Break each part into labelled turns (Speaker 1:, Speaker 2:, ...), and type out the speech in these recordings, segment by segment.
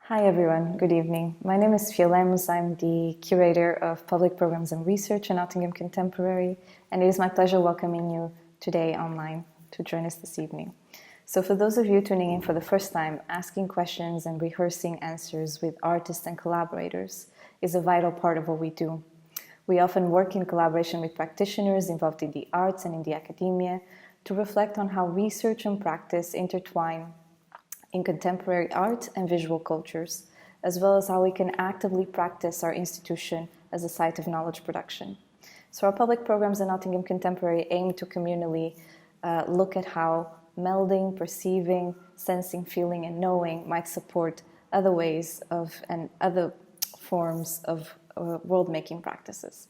Speaker 1: Hi everyone, good evening. My name is Fielemos. I'm the curator of public programs and research in Nottingham Contemporary, and it is my pleasure welcoming you today online to join us this evening. So for those of you tuning in for the first time, asking questions and rehearsing answers with artists and collaborators is a vital part of what we do. We often work in collaboration with practitioners involved in the arts and in the academia to reflect on how research and practice intertwine in contemporary art and visual cultures, as well as how we can actively practice our institution as a site of knowledge production. So our public programs in Nottingham Contemporary aim to communally look at how melding, perceiving, sensing, feeling, and knowing might support other ways of and other forms of world-making practices.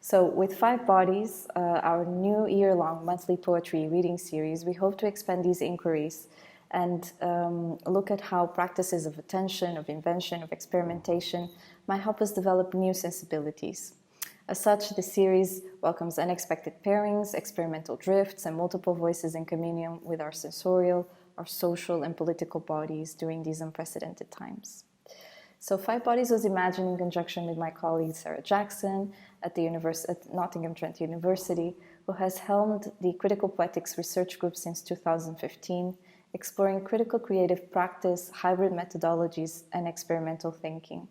Speaker 1: So with Five Bodies, our new year-long monthly poetry reading series, we hope to expand these inquiries and look at how practices of attention, of invention, of experimentation might help us develop new sensibilities. As such, the series welcomes unexpected pairings, experimental drifts, and multiple voices in communion with our sensorial, our social, and political bodies during these unprecedented times. So Five Bodies was imagined in conjunction with my colleague Sarah Jackson at Nottingham Trent University, who has helmed the Critical Poetics Research Group since 2015, exploring critical creative practice, hybrid methodologies, and experimental thinking.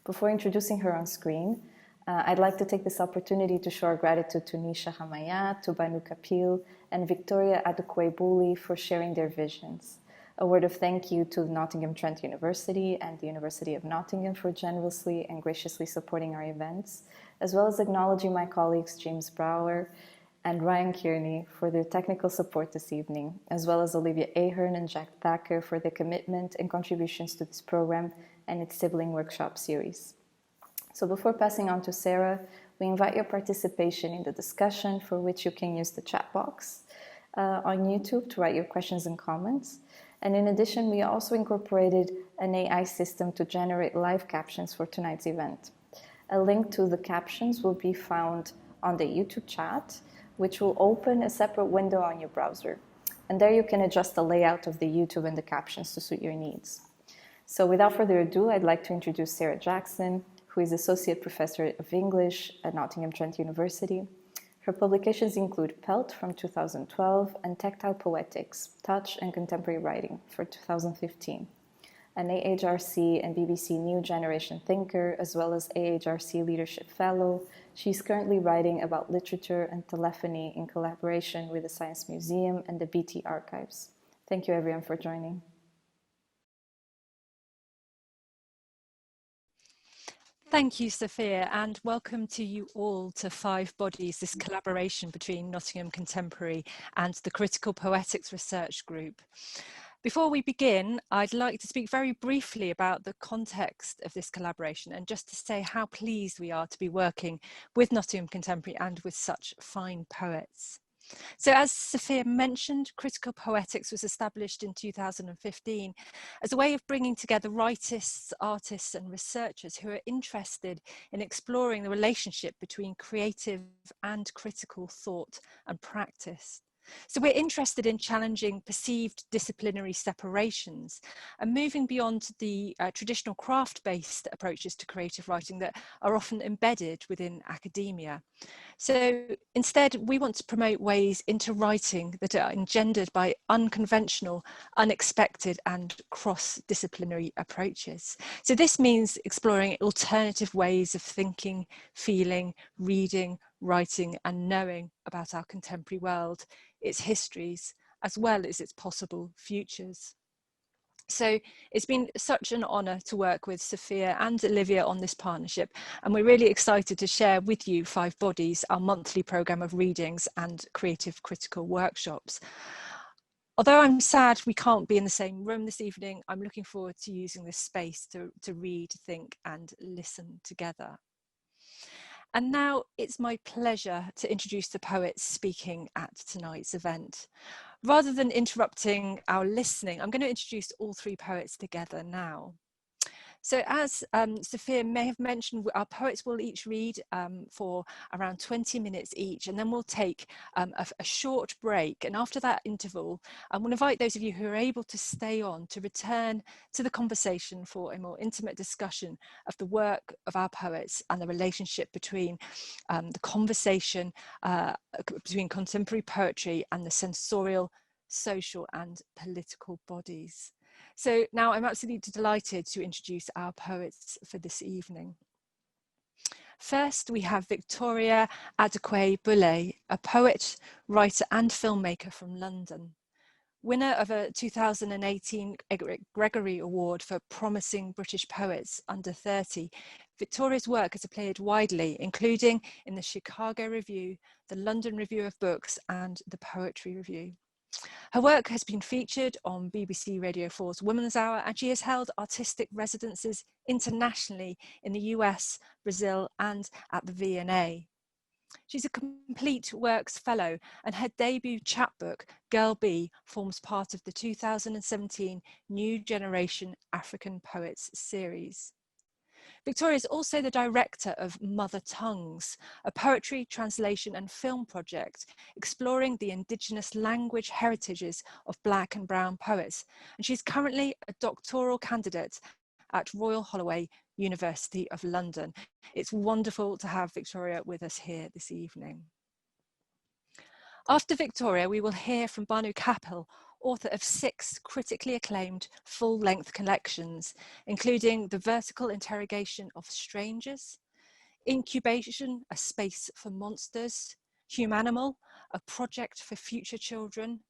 Speaker 1: Before introducing her on screen, I'd like to take this opportunity to show our gratitude to Nisha Hamaya, to Banu Kapil, and Victoria Adukwe-Buli for sharing their visions. A word of thank you to Nottingham Trent University and the University of Nottingham for generously and graciously supporting our events, as well as acknowledging my colleagues James Brower and Ryan Kearney for their technical support this evening, as well as Olivia Ahern and Jack Thacker for their commitment and contributions to this program and its sibling workshop series. So before passing on to Sarah, we invite your participation in the discussion, for which you can use the chat box on YouTube to write your questions and comments. And in addition, we also incorporated an AI system to generate live captions for tonight's event. A link to the captions will be found on the YouTube chat, which will open a separate window on your browser. And there you can adjust the layout of the YouTube and the captions to suit your needs. So without further ado, I'd like to introduce Sarah Jackson, who is Associate Professor of English at Nottingham Trent University. Her publications include Pelt from 2012 and Tactile Poetics, Touch and Contemporary Writing for 2015. An AHRC and BBC New Generation thinker, as well as AHRC Leadership Fellow, she's currently writing about literature and telephony in collaboration with the Science Museum and the BT Archives. Thank you everyone for joining.
Speaker 2: Thank you, Sophia, and welcome to you all to Five Bodies, this collaboration between Nottingham Contemporary and the Critical Poetics Research Group. Before we begin, I'd like to speak very briefly about the context of this collaboration and just to say how pleased we are to be working with Nottingham Contemporary and with such fine poets. So as Sophia mentioned, Critical Poetics was established in 2015 as a way of bringing together writers, artists and researchers who are interested in exploring the relationship between creative and critical thought and practice. So we're interested in challenging perceived disciplinary separations and moving beyond the traditional craft-based approaches to creative writing that are often embedded within academia. So instead, we want to promote ways into writing that are engendered by unconventional, unexpected and cross-disciplinary approaches. So this means exploring alternative ways of thinking, feeling, reading, writing and knowing about our contemporary world, its histories, as well as its possible futures. So it's been such an honour to work with Sophia and Olivia on this partnership, and we're really excited to share with you Five Bodies, our monthly programme of readings and creative critical workshops. Although I'm sad we can't be in the same room this evening, I'm looking forward to using this space to read, think and listen together. And now it's my pleasure to introduce the poets speaking at tonight's event. Rather than interrupting our listening, I'm going to introduce all three poets together now. So as Sophia may have mentioned, our poets will each read for around 20 minutes each, and then we'll take a short break. And after that interval, I want to invite those of you who are able to stay on to return to the conversation for a more intimate discussion of the work of our poets and the relationship between the conversation between contemporary poetry and the sensorial, social and political bodies. So now I'm absolutely delighted to introduce our poets for this evening. First, we have Victoria Adekwe-Bulle, a poet, writer and filmmaker from London. Winner of a 2018 Gregory Award for Promising British Poets Under 30, Victoria's work has appeared widely, including in the Chicago Review, the London Review of Books and the Poetry Review. Her work has been featured on BBC Radio 4's Women's Hour, and she has held artistic residences internationally in the US, Brazil, and at the V&A. She's a Complete Works Fellow, and her debut chapbook, Girl B, forms part of the 2017 New Generation African Poets series. Victoria is also the director of Mother Tongues, a poetry, translation and film project exploring the Indigenous language heritages of Black and Brown poets. And she's currently a doctoral candidate at Royal Holloway, University of London. It's wonderful to have Victoria with us here this evening. After Victoria, we will hear from Banu Kapil, author of 6 critically acclaimed full-length collections, including The Vertical Interrogation of Strangers, Incubation, A Space for Monsters, Humanimal, A Project for Future Children,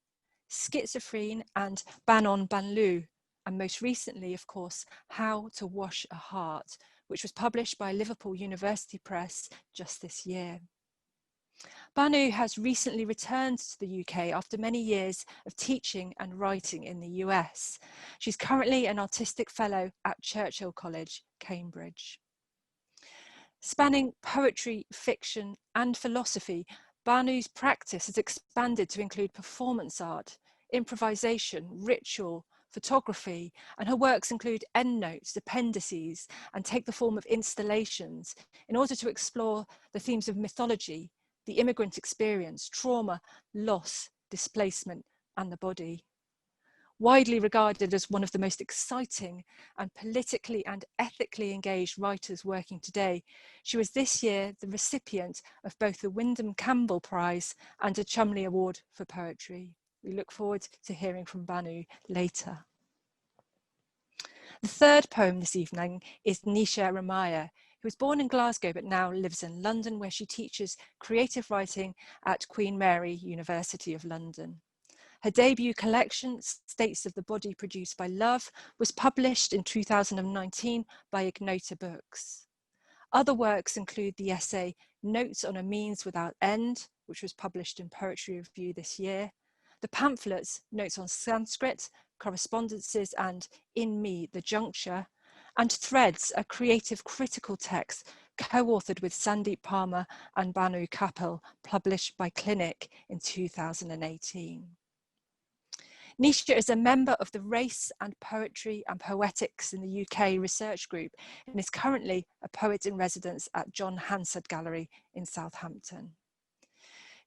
Speaker 2: Schizophrene and Banon Banlu, and most recently, of course, How to Wash a Heart, which was published by Liverpool University Press just this year. Banu has recently returned to the UK after many years of teaching and writing in the US. She's currently an artistic fellow at Churchill College, Cambridge. Spanning poetry, fiction, and philosophy, Banu's practice has expanded to include performance art, improvisation, ritual, photography, and her works include endnotes, appendices, and take the form of installations in order to explore the themes of mythology, the immigrant experience, trauma, loss, displacement, and the body. Widely regarded as one of the most exciting and politically and ethically engaged writers working today, she was this year the recipient of both the Wyndham Campbell Prize and a Chumley Award for Poetry. We look forward to hearing from Banu later. The third poem this evening is Nisha Ramaya, who was born in Glasgow but now lives in London, where she teaches creative writing at Queen Mary University of London. Her debut collection, States of the Body Produced by Love, was published in 2019 by Ignota Books. Other works include the essay Notes on a Means Without End, which was published in Poetry Review this year, the pamphlets Notes on Sanskrit, Correspondences and In Me, The Juncture, and Threads, a creative critical text co-authored with Sandeep Parmar and Banu Kapil, published by Clinic in 2018. Nisha is a member of the Race and Poetry and Poetics in the UK Research Group and is currently a poet in residence at John Hansard Gallery in Southampton.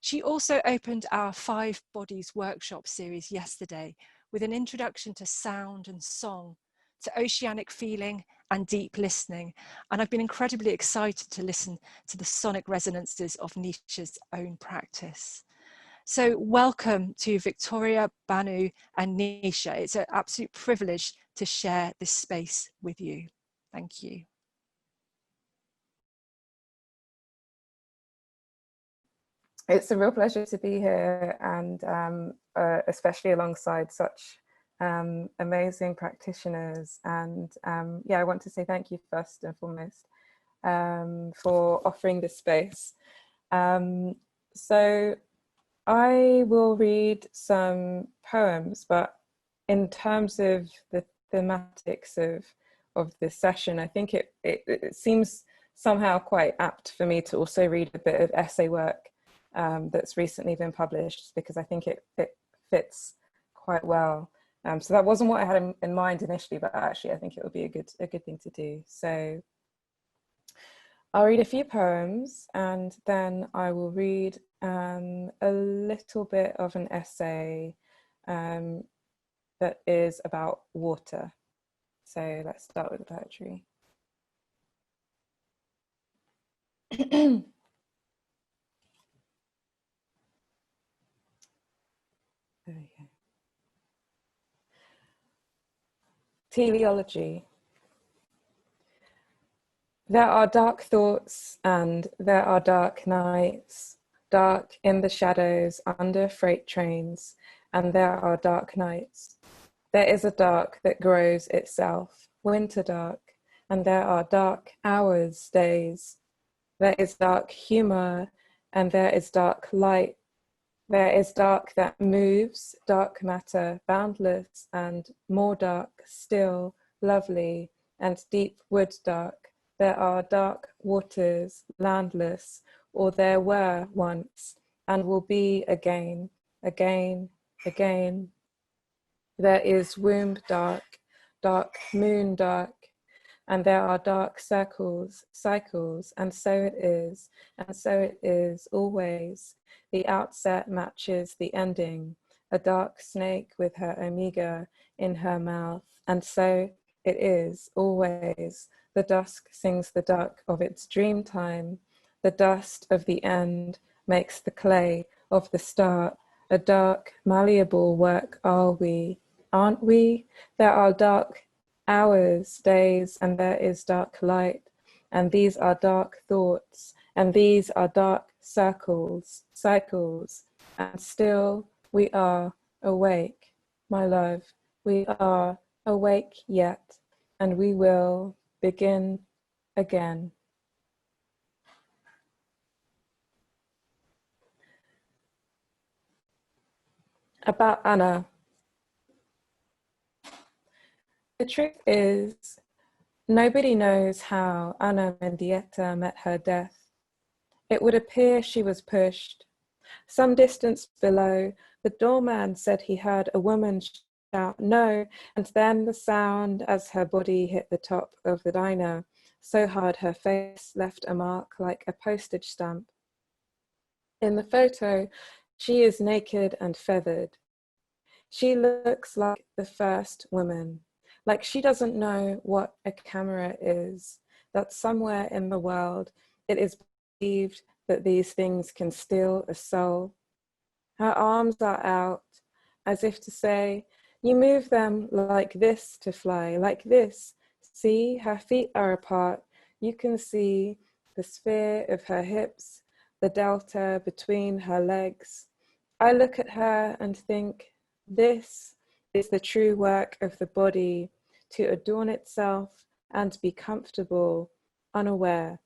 Speaker 2: She also opened our 5 Bodies workshop series yesterday with an introduction to sound and song, to oceanic feeling and deep listening. And I've been incredibly excited to listen to the sonic resonances of Nisha's own practice. So welcome to Victoria, Banu and Nisha. It's an absolute privilege to share this space with you. Thank you.
Speaker 3: It's a real pleasure to be here, and especially alongside such amazing practitioners. And yeah, I want to say thank you first and foremost for offering this space. So I will read some poems, but in terms of the thematics of this session, I think it seems somehow quite apt for me to also read a bit of essay work that's recently been published, because I think it fits quite well. So that wasn't what I had in mind initially, but actually I think it would be a good thing to do. So I'll read a few poems and then I will read a little bit of an essay that is about water. So let's start with the poetry. There we go. Teleology. There are dark thoughts and there are dark nights, dark in the shadows under freight trains, and there are dark nights. There is a dark that grows itself, winter dark, and there are dark hours, days. There is dark humor and there is dark light. There is dark that moves, dark matter, boundless and more dark, still, lovely, and deep wood dark. There are dark waters, landless, or there were once, and will be again, again, again. There is womb dark, dark moon dark, and there are dark circles, cycles, and so it is always. The outset matches the ending, a dark snake with her omega in her mouth, and so it is always. The dusk sings the duck of its dream time. The dust of the end makes the clay of the start. A dark, malleable work are we, aren't we? There are dark hours, days, and there is dark light, and these are dark thoughts, and these are dark circles, cycles, and still we are awake, my love, we are awake yet, and we will begin again. About Anna. The truth is, nobody knows how Anna Mendieta met her death. It would appear she was pushed. Some distance below, the doorman said he heard a woman shout, "No," and then the sound as her body hit the top of the diner, so hard her face left a mark like a postage stamp. In the photo, she is naked and feathered. She looks like the first woman, like she doesn't know what a camera is, that somewhere in the world it is believed that these things can steal a soul. Her arms are out, as if to say, you move them like this to fly, like this. See, her feet are apart. You can see the sphere of her hips, the delta between her legs. I look at her and think, this is the true work of the body, to adorn itself and be comfortable, unaware.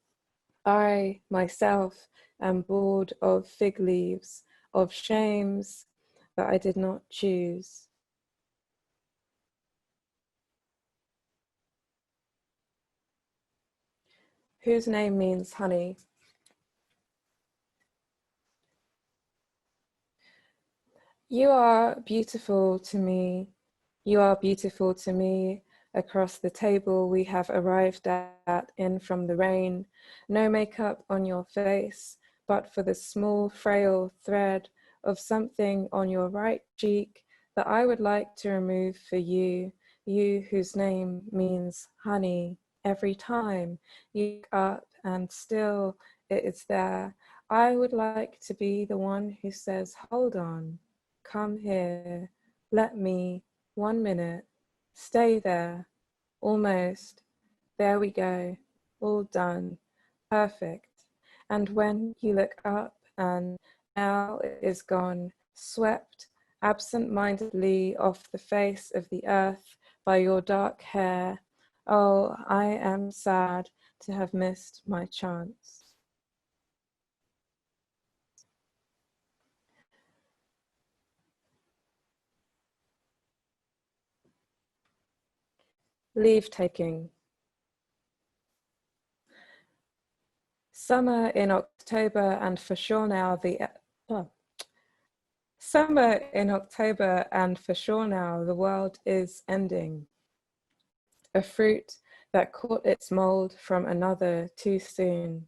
Speaker 3: I, myself, am bored of fig leaves, of shames that I did not choose. Whose name means honey. You are beautiful to me. You are beautiful to me. Across the table we have arrived at in from the rain. No makeup on your face, but for the small frail thread of something on your right cheek that I would like to remove for you, you whose name means honey. Every time you look up and still it is there. I would like to be the one who says, hold on, come here, let me, 1 minute, stay there, almost, there we go, all done, perfect. And when you look up and now it is gone, swept absent-mindedly off the face of the earth by your dark hair, oh, I am sad to have missed my chance. Leave taking. Summer in October, and for sure now Summer in October, and for sure now, the world is ending. A fruit that caught its mold from another too soon.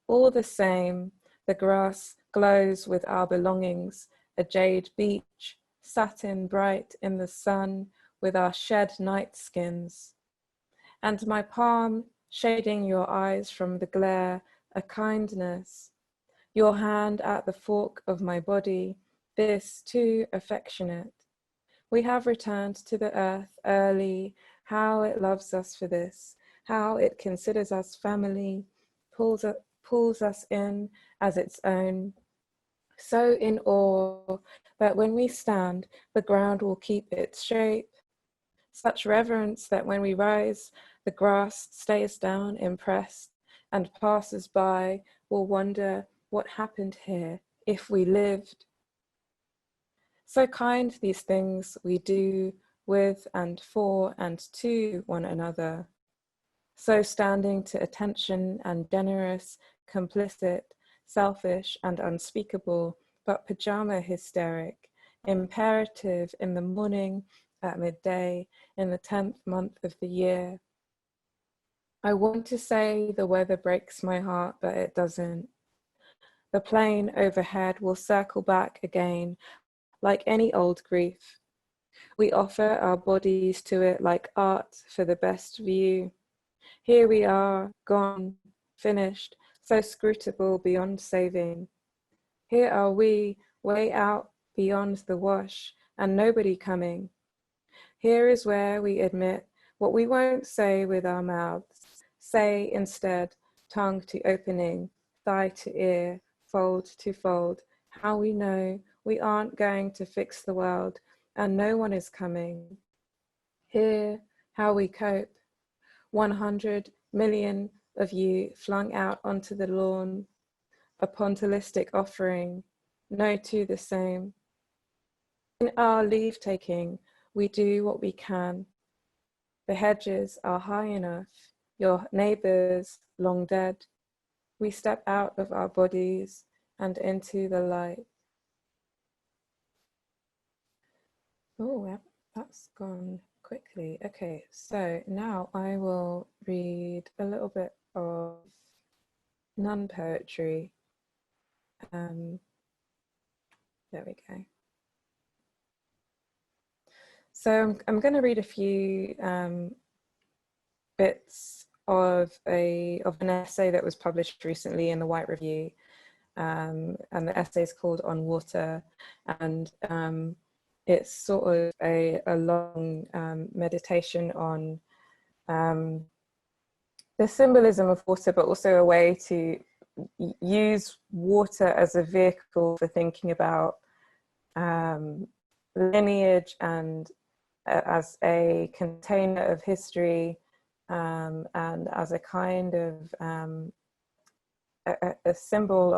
Speaker 3: All the same, the grass glows with our belongings, a jade beach, satin bright in the sun with our shed night skins. And my palm shading your eyes from the glare, a kindness. Your hand at the fork of my body, this too affectionate. We have returned to the earth early, how it loves us for this, how it considers us family, pulls us in as its own. So in awe that when we stand, the ground will keep its shape. Such reverence that when we rise, the grass stays down impressed, and passers-by will wonder what happened here if we lived. So kind these things we do with and for and to one another. So standing to attention and generous, complicit, selfish and unspeakable, but pajama hysteric, imperative in the morning, at midday, in the 10th month of the year. I want to say the weather breaks my heart, but it doesn't. The plane overhead will circle back again, like any old grief. We offer our bodies to it like art for the best view. Here we are, gone, finished, so scrutable beyond saving. Here are we, way out beyond the wash, and nobody coming. Here is where we admit what we won't say with our mouths. Say instead, tongue to opening, thigh to ear, fold to fold, how we know we aren't going to fix the world and no one is coming. Here, how we cope. 100 million of you flung out onto the lawn, a pointillistic offering, no two the same. In our leave-taking, we do what we can. The hedges are high enough, your neighbors long dead. We step out of our bodies and into the light. Oh, that's gone quickly. Okay, so now I will read a little bit of non-poetry. There we go. So I'm going to read a few bits of an essay that was published recently in the White Review, and the essay is called On Water, and it's sort of a long meditation on the symbolism of water, but also a way to use water as a vehicle for thinking about lineage and as a container of history, and as a kind of a symbol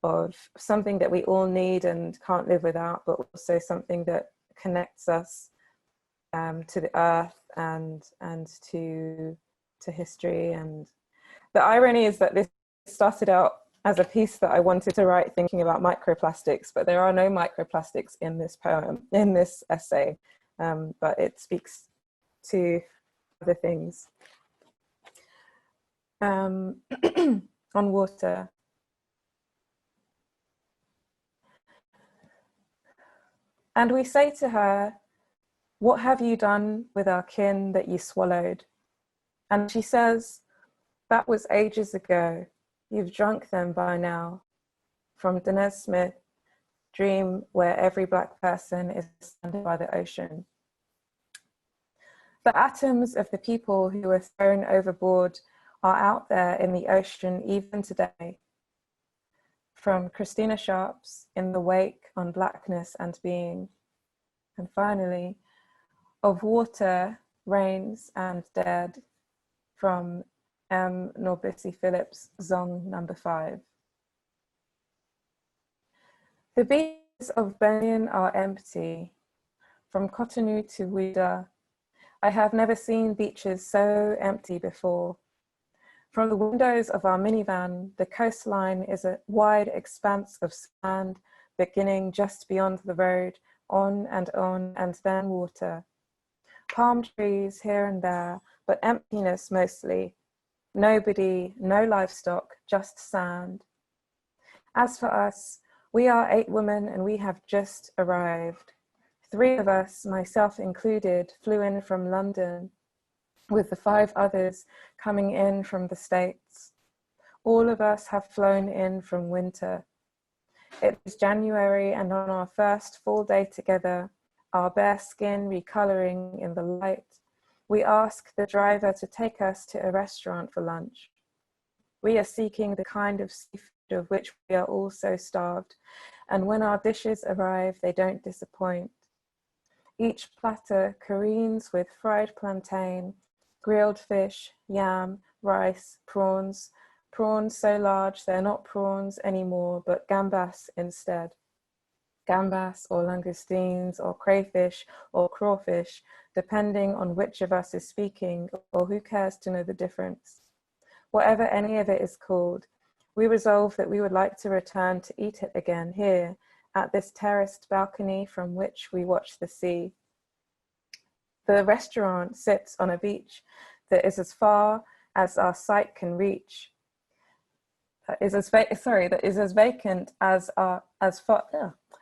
Speaker 3: of something that we all need and can't live without, but also something that connects us to the earth and to history. And the irony is that this started out as a piece that I wanted to write thinking about microplastics, but there are no microplastics in this poem, in this essay, but it speaks to other things. On water. And we say to her, "What have you done with our kin that you swallowed?" And she says, "That was ages ago. You've drunk them by now." From Danez Smith, Dream Where Every Black Person is Standing by the Ocean. The atoms of the people who were thrown overboard are out there in the ocean even today. From Christina Sharp's In the Wake on Blackness and Being. And finally, Of Water, Rains and Dead, from M. Norbisi Phillips' Zong No. 5. The beaches of Benin are empty. From Cotonou to Ouidah, I have never seen beaches so empty before. From the windows of our minivan, the coastline is a wide expanse of sand beginning just beyond the road, on, and then water. Palm trees here and there, but emptiness mostly. Nobody, no livestock, just sand. As for us, we are 8 women and we have just arrived. 3 of us, myself included, flew in from London, with the 5 others coming in from the States. All of us have flown in from winter. It is January, and on our first full day together, our bare skin recoloring in the light, we ask the driver to take us to a restaurant for lunch. We are seeking the kind of seafood of which we are all so starved, and when our dishes arrive, they don't disappoint. Each platter careens with fried plantain, grilled fish, yam, rice, prawns so large they're not prawns anymore, but gambas instead. Gambas or langoustines or crayfish or crawfish, depending on which of us is speaking or who cares to know the difference. Whatever any of it is called, we resolve that we would like to return to eat it again here at this terraced balcony from which we watch the sea. The restaurant sits on a beach that is as far as our sight can reach. The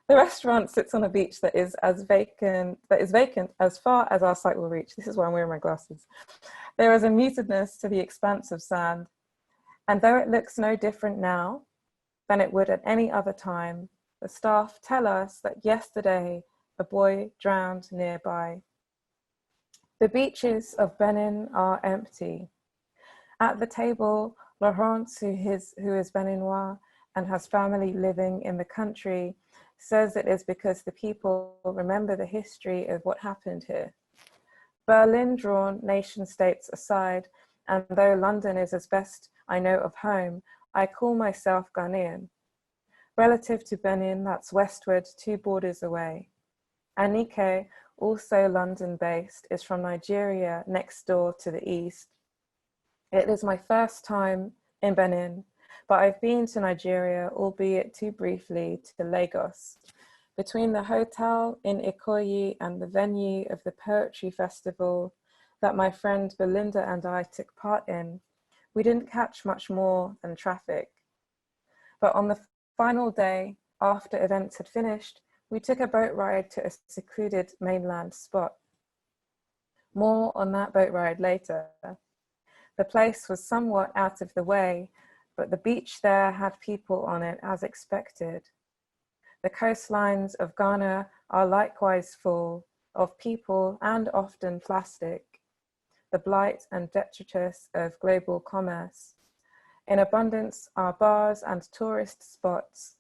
Speaker 3: restaurant sits on a beach that is vacant as far as our sight will reach. This is why I'm wearing my glasses. There is a mutedness to the expanse of sand, and though it looks no different now than it would at any other time, the staff tell us that yesterday a boy drowned nearby. The beaches of Benin are empty. At the table, Laurence, who is Beninois and has family living in the country, says it is because the people remember the history of what happened here. Berlin drawn nation states aside, and though London is as best I know of home, I call myself Ghanaian. Relative to Benin, that's westward 2 borders away. Anike, also London-based, is from Nigeria, next door to the east. It is my first time in Benin, but I've been to Nigeria, albeit too briefly, to Lagos. Between the hotel in Ikoyi and the venue of the Poetry Festival that my friend Belinda and I took part in, we didn't catch much more than traffic. But on the final day, after events had finished, we took a boat ride to a secluded mainland spot. More on that boat ride later. The place was somewhat out of the way, but the beach there had people on it as expected. The coastlines of Ghana are likewise full of people and often plastic, the blight and detritus of global commerce. In abundance are bars and tourist spots,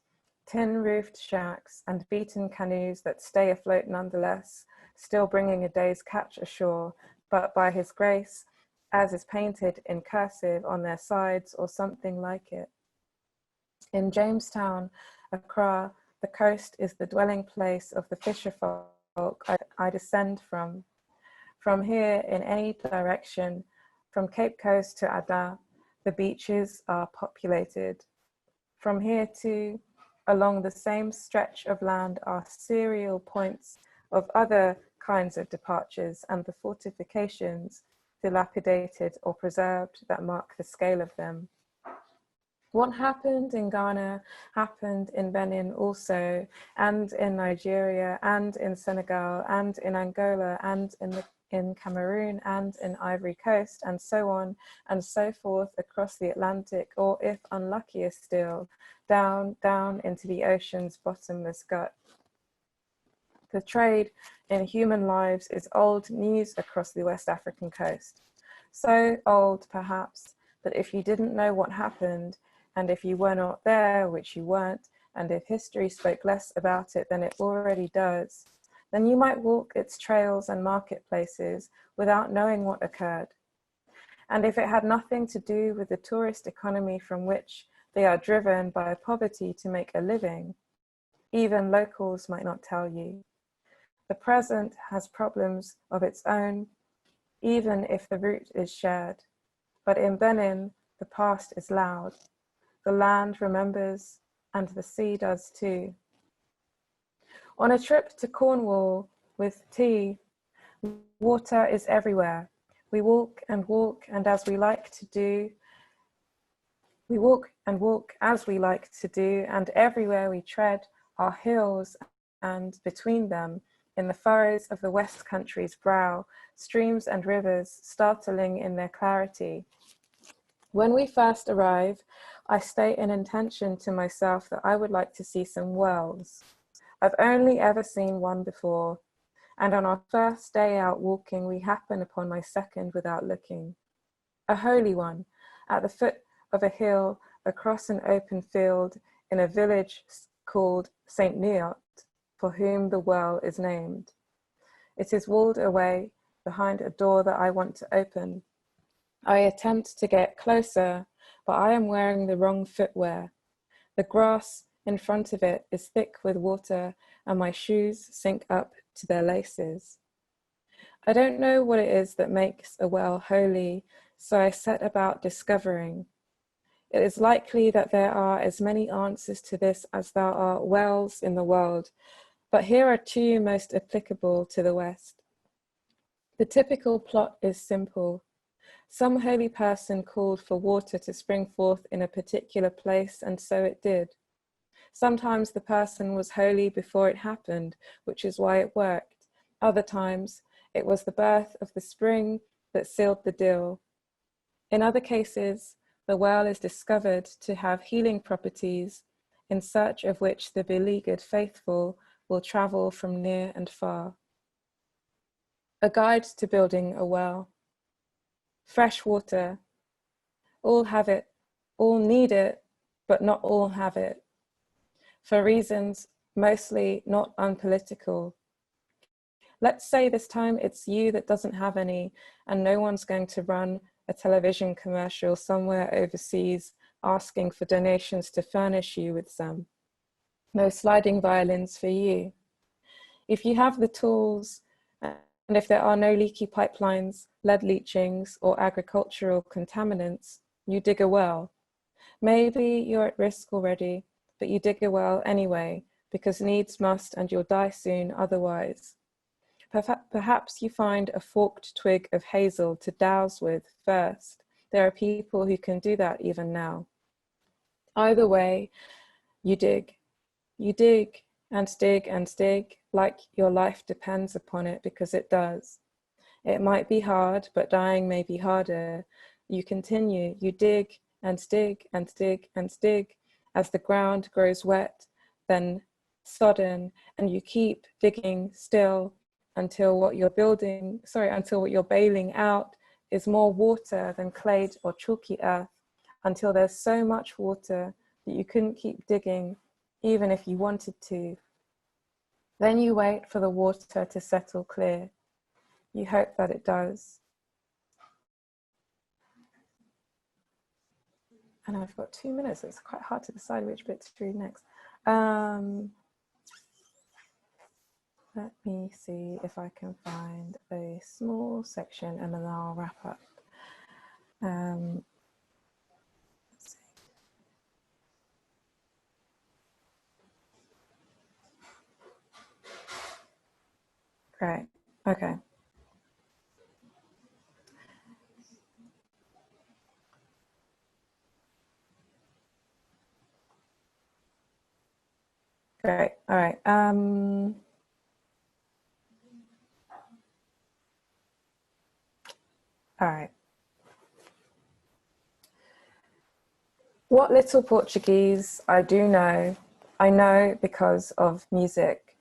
Speaker 3: tin-roofed shacks and beaten canoes that stay afloat nonetheless, still bringing a day's catch ashore, but by his grace, as is painted in cursive on their sides or something like it. In Jamestown, Accra, the coast is the dwelling place of the fisher folk I descend from. From here, in any direction, from Cape Coast to Ada, the beaches are populated. From here too, along the same stretch of land are serial points of other kinds of departures and the fortifications, dilapidated or preserved, that mark the scale of them. What happened in Ghana happened in Benin also, and in Nigeria, and in Senegal, and in Angola, and in Cameroon, and in Ivory Coast, and so on and so forth across the Atlantic, or if unluckier still, down into the ocean's bottomless gut. The trade in human lives is old news across the West African coast. So old, perhaps, that if you didn't know what happened, and if you were not there, which you weren't, and if history spoke less about it than it already does, then you might walk its trails and marketplaces without knowing what occurred. And if it had nothing to do with the tourist economy from which they are driven by poverty to make a living, even locals might not tell you. The present has problems of its own, even if the root is shared. But in Benin, the past is loud. The land remembers, and the sea does too. On a trip to Cornwall with tea, water is everywhere. We walk, and as we like to do, we walk as we like to do, and everywhere we tread are hills, and between them, in the furrows of the West Country's brow, streams and rivers startling in their clarity. When we first arrive, I state an intention to myself that I would like to see some wells. I've only ever seen one before, and on our first day out walking, we happen upon my second without looking. A holy one, at the foot of a hill, across an open field, in a village called St. Neot, for whom the well is named. It is walled away behind a door that I want to open. I attempt to get closer, but I am wearing the wrong footwear. The grass in front of it is thick with water, and my shoes sink up to their laces. I don't know what it is that makes a well holy, so I set about discovering. It is likely that there are as many answers to this as there are wells in the world, but here are two most applicable to the West. The typical plot is simple. Some holy person called for water to spring forth in a particular place, and so it did. Sometimes the person was holy before it happened, which is why it worked. Other times, it was the birth of the spring that sealed the deal. In other cases, the well is discovered to have healing properties, in search of which the beleaguered faithful will travel from near and far. A guide to building a well. Fresh water. All have it, all need it, but not all have it. For reasons mostly not unpolitical. Let's say this time it's you that doesn't have any, and no one's going to run a television commercial somewhere overseas asking for donations to furnish you with some. No sliding violins for you. If you have the tools, and if there are no leaky pipelines, lead leachings, or agricultural contaminants, you dig a well. Maybe you're at risk already, but you dig a well anyway, because needs must and you'll die soon otherwise. Perhaps you find a forked twig of hazel to douse with first. There are people who can do that even now. Either way, you dig. You dig and dig and dig like your life depends upon it, because it does. It might be hard, but dying may be harder. You continue, you dig and dig and dig and dig as the ground grows wet, then sodden, and you keep digging still until what you're bailing out is more water than clay or chalky earth, until there's so much water that you couldn't keep digging even if you wanted to. Then you wait for the water to settle clear. You hope that it does. And I've got 2 minutes, so it's quite hard to decide which bit to read next. Let me see if I can find a small section and then I'll wrap up. Let's see. Great, okay. Great, all right. All right. What little Portuguese I do know, I know because of music.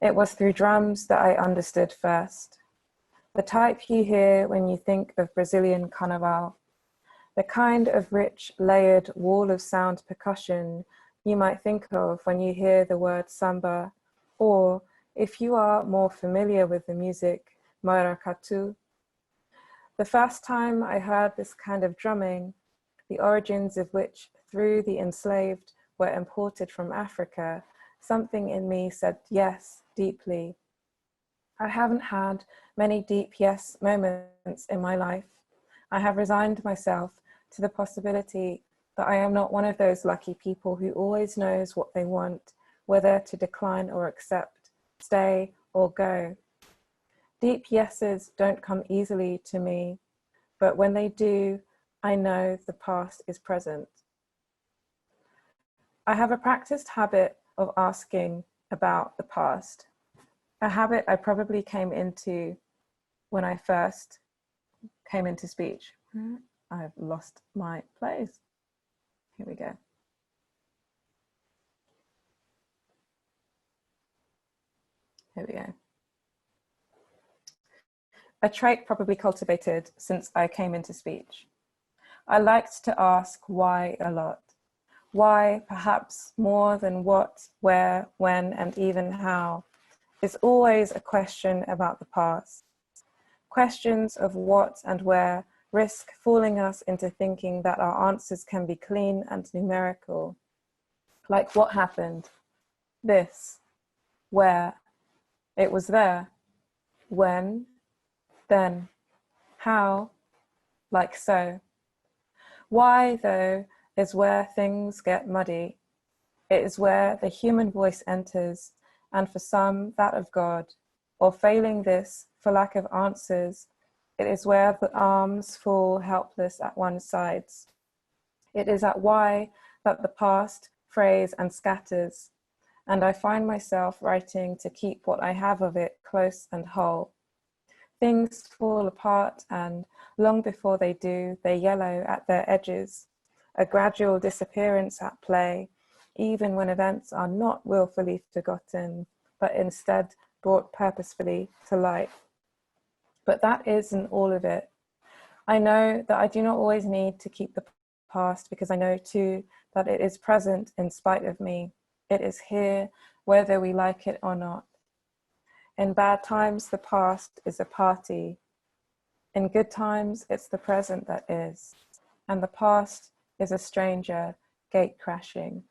Speaker 3: It was through drums that I understood first. The type you hear when you think of Brazilian carnaval. The kind of rich, layered wall of sound percussion you might think of when you hear the word samba, or if you are more familiar with the music, maracatu. The first time I heard this kind of drumming, the origins of which through the enslaved were imported from Africa, something in me said yes deeply. I haven't had many deep yes moments in my life. I have resigned myself to the possibility that I am not one of those lucky people who always knows what they want whether to decline or accept, stay or go. Deep yeses don't come easily to me, but when they do, I know the past is present. I have a practiced habit of asking about the past, a habit I probably came into when I first came into speech. I've lost my place. Here we go. Here we go. A trait probably cultivated since I came into speech. I liked to ask why a lot. Why, perhaps more than what, where, when, and even how, is always a question about the past. Questions of what and where risk fooling us into thinking that our answers can be clean and numerical. Like what happened? This. Where? It was there. When? Then. How? Like so. Why, though, is where things get muddy. It is where the human voice enters, and for some, that of God, or failing this, for lack of answers, it is where the arms fall helpless at one's sides. It is at why that the past frays and scatters, and I find myself writing to keep what I have of it close and whole. Things fall apart, and long before they do, they yellow at their edges, a gradual disappearance at play, even when events are not willfully forgotten, but instead brought purposefully to light. But that isn't all of it. I know that I do not always need to keep the past, because I know too that it is present in spite of me. It is here, whether we like it or not. In bad times, the past is a party. In good times, it's the present that is. And the past is a stranger, gate crashing.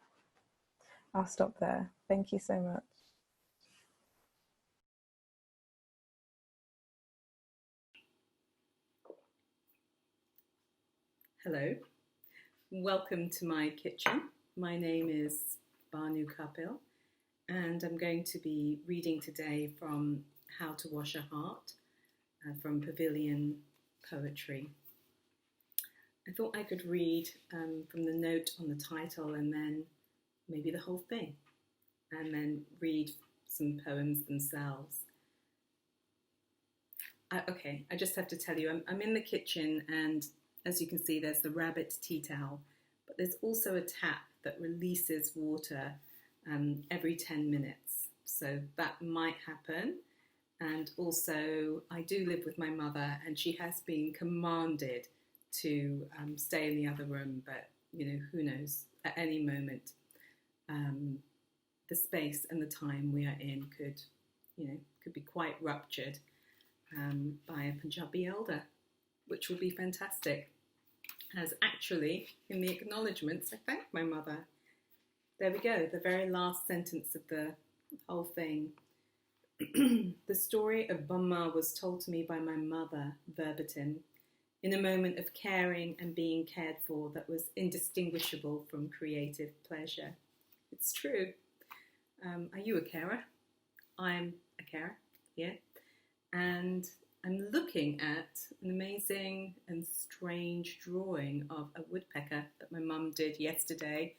Speaker 3: I'll stop there. Thank you so much.
Speaker 4: Hello, welcome to my kitchen. My name is Banu Kapil, and I'm going to be reading today from How to Wash a Heart from Pavilion Poetry. I thought I could read from the note on the title and then maybe the whole thing, and then read some poems themselves. Okay, I just have to tell you, I'm in the kitchen, and as you can see, there's the rabbit tea towel, but there's also a tap that releases water every 10 minutes. So that might happen. And also, I do live with my mother, and she has been commanded to stay in the other room, but who knows, at any moment, the space and the time we are in could be quite ruptured by a Punjabi elder, which will be fantastic. As actually, in the acknowledgements, I thank my mother. There we go, the very last sentence of the whole thing. The story of Bumma was told to me by my mother, verbatim, in a moment of caring and being cared for that was indistinguishable from creative pleasure. It's true. Are you a carer? I'm a carer, yeah. And I'm looking at an amazing and strange drawing of a woodpecker that my mum did yesterday.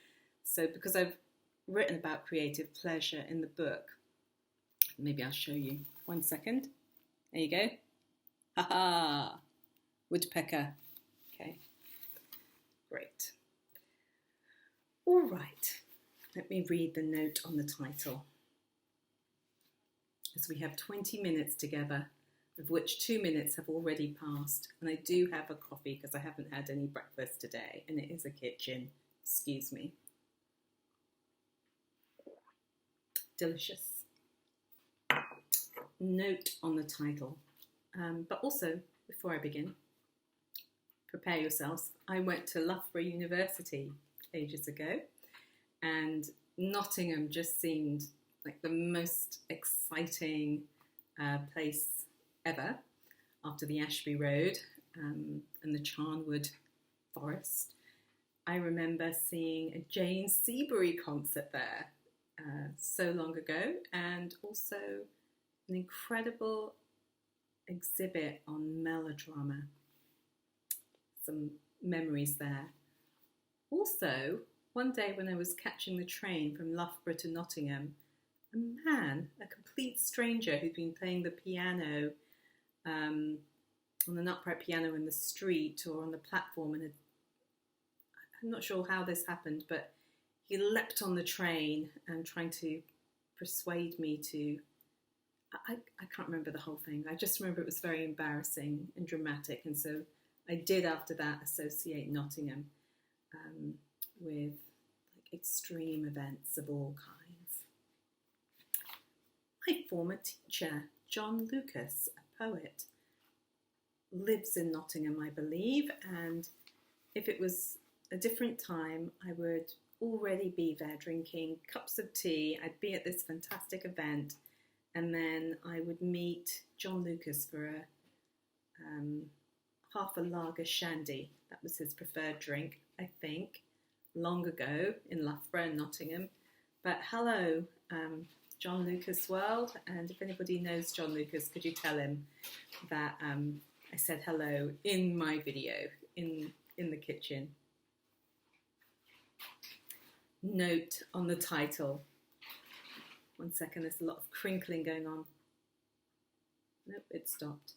Speaker 4: So because I've written about creative pleasure in the book, maybe I'll show you. 1 second. There you go. Ha-ha! Woodpecker. Okay. Great. All right. Let me read the note on the title. As we have 20 minutes together, of which 2 minutes have already passed, and I do have a coffee because I haven't had any breakfast today, and it is a kitchen. Excuse me. Delicious. Note on the title. But also, before I begin, prepare yourselves. I went to Loughborough University ages ago, and Nottingham just seemed like the most exciting place ever after the Ashby Road and the Charnwood Forest. I remember seeing a Jane Seabury concert there. so long ago, and also an incredible exhibit on melodrama. Some memories there. Also, one day when I was catching the train from Loughborough to Nottingham, a man, a complete stranger who'd been playing the piano on an upright piano in the street or on the platform, and I'm not sure how this happened, but he leapt on the train and trying to persuade me to, I can't remember the whole thing. I just remember it was very embarrassing and dramatic, and so I did after that associate Nottingham with like extreme events of all kinds. My former teacher, John Lucas, a poet, lives in Nottingham, I believe, and if it was a different time, I would already be there drinking cups of tea. I'd be at this fantastic event, and then I would meet John Lucas for a half a lager shandy. That was his preferred drink, I think, long ago in Loughborough and Nottingham. But hello, John Lucas world, and if anybody knows John Lucas, could you tell him that I said hello in my video in the kitchen. Note on the title. One second, there's a lot of crinkling going on. Nope, it stopped.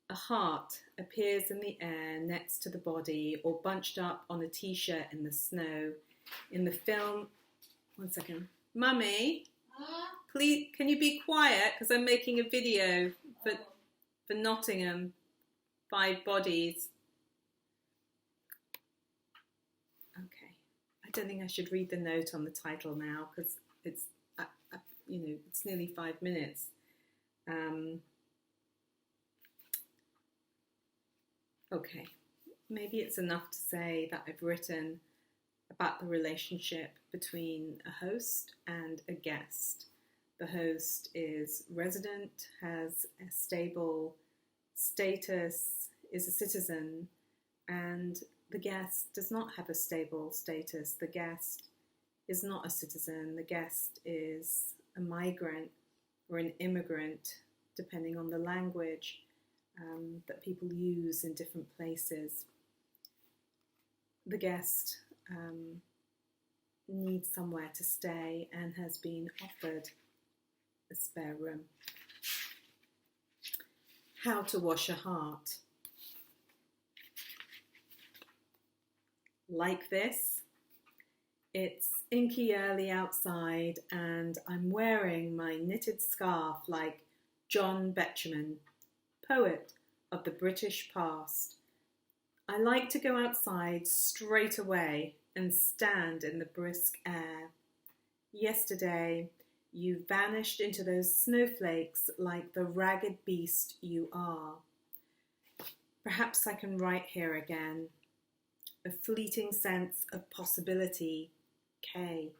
Speaker 4: A heart appears in the air next to the body or bunched up on a t-shirt in the snow. In the film, one second. Mummy, please, can you be quiet? Because I'm making a video for Nottingham, 5 bodies. Okay, I don't think I should read the note on the title now because it's, it's nearly 5 minutes. Okay, maybe it's enough to say that I've written about the relationship between a host and a guest. The host is resident, has a stable status, is a citizen, and the guest does not have a stable status. The guest is not a citizen. The guest is a migrant or an immigrant, depending on the language that people use in different places. The guest needs somewhere to stay and has been offered a spare room. How to wash a heart. Like this. It's inky early outside and I'm wearing my knitted scarf like John Betjeman, poet of the British past. I like to go outside straight away and stand in the brisk air. Yesterday, you vanished into those snowflakes like the ragged beast you are. Perhaps I can write here again. A fleeting sense of possibility, K.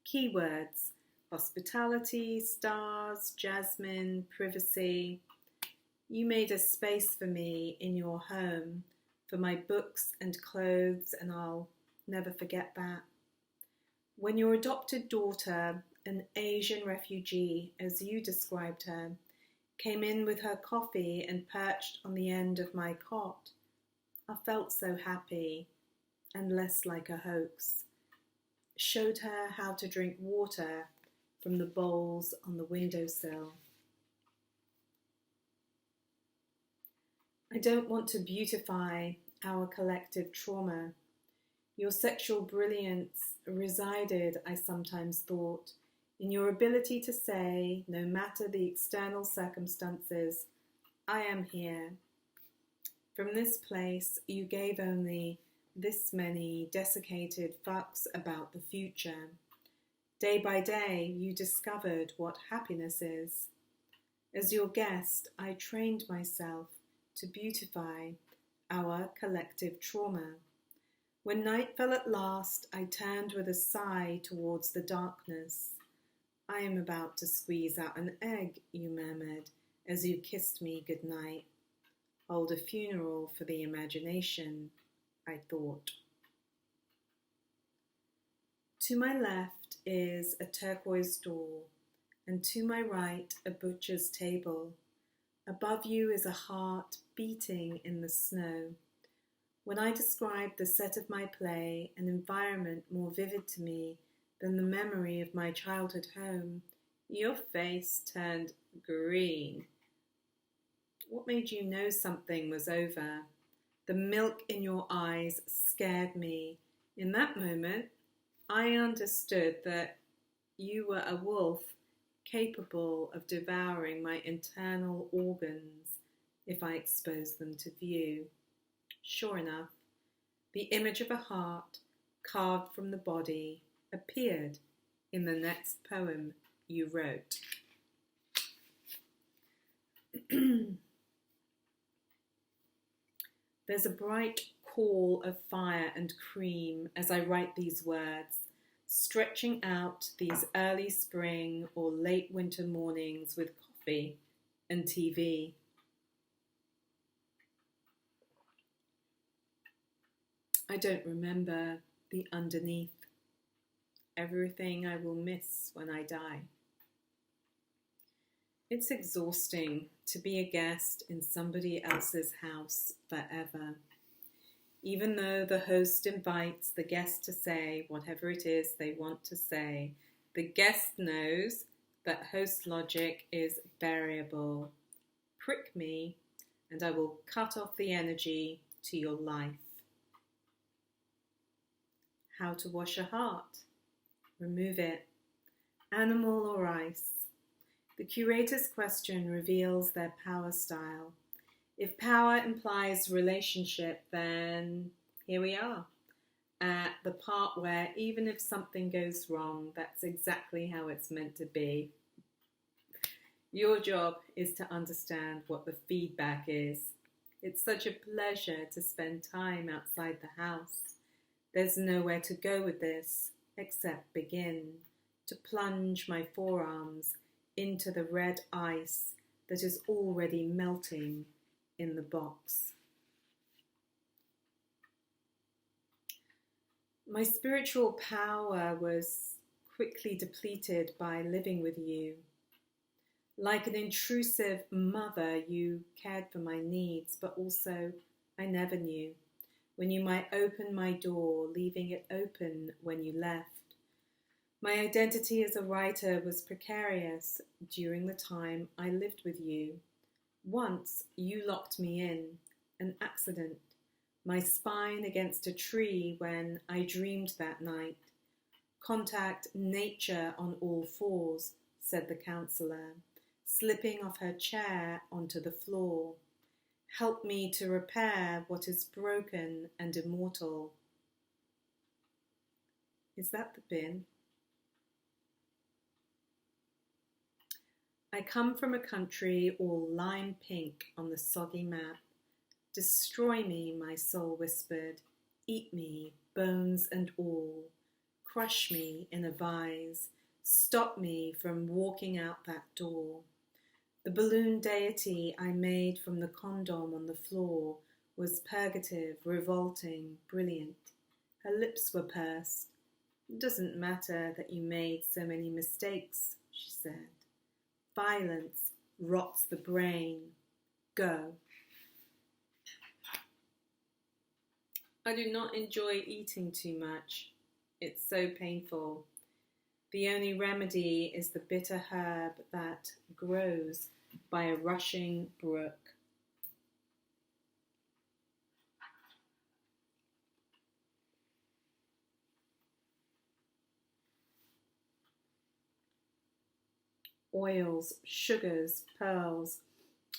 Speaker 4: Keywords, hospitality, stars, jasmine, privacy. You made a space for me in your home, for my books and clothes, and I'll never forget that. When your adopted daughter, an Asian refugee, as you described her, came in with her coffee and perched on the end of my cot, I felt so happy and less like a hoax. Showed her how to drink water from the bowls on the windowsill. I don't want to beautify our collective trauma. Your sexual brilliance resided, I sometimes thought, in your ability to say, no matter the external circumstances, I am here. From this place, you gave only this many desiccated fucks about the future. Day by day, you discovered what happiness is. As your guest, I trained myself to beautify our collective trauma. When night fell at last, I turned with a sigh towards the darkness. I am about to squeeze out an egg, you murmured, as you kissed me goodnight. Hold a funeral for the imagination, I thought. To my left is a turquoise door, and to my right a butcher's table. Above you is a heart beating in the snow. When I described the set of my play, an environment more vivid to me than the memory of my childhood home, your face turned green. What made you know something was over? The milk in your eyes scared me. In that moment, I understood that you were a wolf capable of devouring my internal organs if I exposed them to view. Sure enough, the image of a heart carved from the body appeared in the next poem you wrote. There's a bright call of fire and cream as I write these words, stretching out these early spring or late winter mornings with coffee and TV. I don't remember the underneath, everything I will miss when I die. It's exhausting to be a guest in somebody else's house forever. Even though the host invites the guest to say whatever it is they want to say, the guest knows that host logic is variable. Prick me, and I will cut off the energy to your life. How to wash a heart? Remove it. Animal or ice? The curator's question reveals their power style. If power implies relationship, then here we are, at the part where even if something goes wrong, that's exactly how it's meant to be. Your job is to understand what the feedback is. It's such a pleasure to spend time outside the house. There's nowhere to go with this except begin, to plunge my forearms into the red ice that is already melting in the box. My spiritual power was quickly depleted by living with you. Like an intrusive mother, you cared for my needs, but also I never knew when you might open my door, leaving it open when you left. My identity as a writer was precarious during the time I lived with you. Once you locked me in, an accident, my spine against a tree when I dreamed that night. Contact nature on all fours, said the counsellor, slipping off her chair onto the floor. Help me to repair what is broken and immortal. Is that the bin? I come from a country all lime pink on the soggy map. Destroy me, my soul whispered. Eat me, bones and all. Crush me in a vise. Stop me from walking out that door. The balloon deity I made from the condom on the floor was purgative, revolting, brilliant. Her lips were pursed. It doesn't matter that you made so many mistakes, she said. Violence rots the brain. Go. I do not enjoy eating too much. It's so painful. The only remedy is the bitter herb that grows by a rushing brook. Oils, sugars, pearls,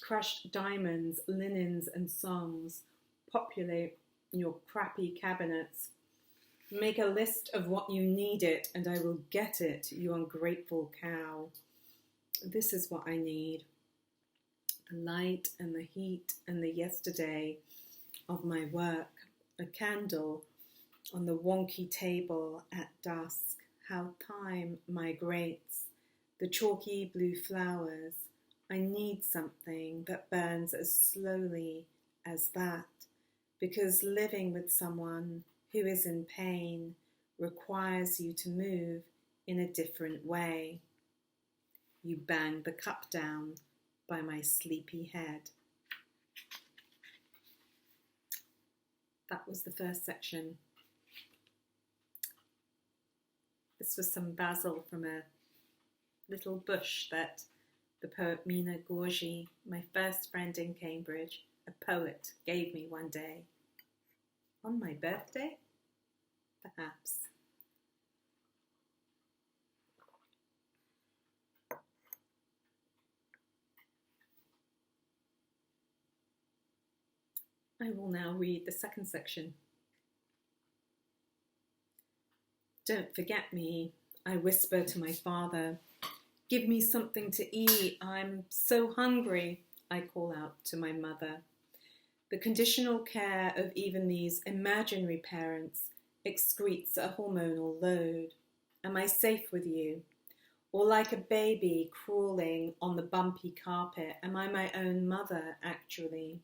Speaker 4: crushed diamonds, linens and songs populate your crappy cabinets. Make a list of what you need it and I will get it, you ungrateful cow. This is what I need. The light and the heat and the yesterday of my work. A candle on the wonky table at dusk. How time migrates. The chalky blue flowers. I need something that burns as slowly as that, because living with someone who is in pain requires you to move in a different way. You bang the cup down by my sleepy head. That was the first section. This was some basil from a little bush that the poet Mina Gorgi, my first friend in Cambridge, a poet, gave me one day. On my birthday? Perhaps. I will now read the second section. Don't forget me, I whisper to my father. Give me something to eat, I'm so hungry, I call out to my mother. The conditional care of even these imaginary parents excretes a hormonal load. Am I safe with you? Or like a baby crawling on the bumpy carpet, am I my own mother, actually?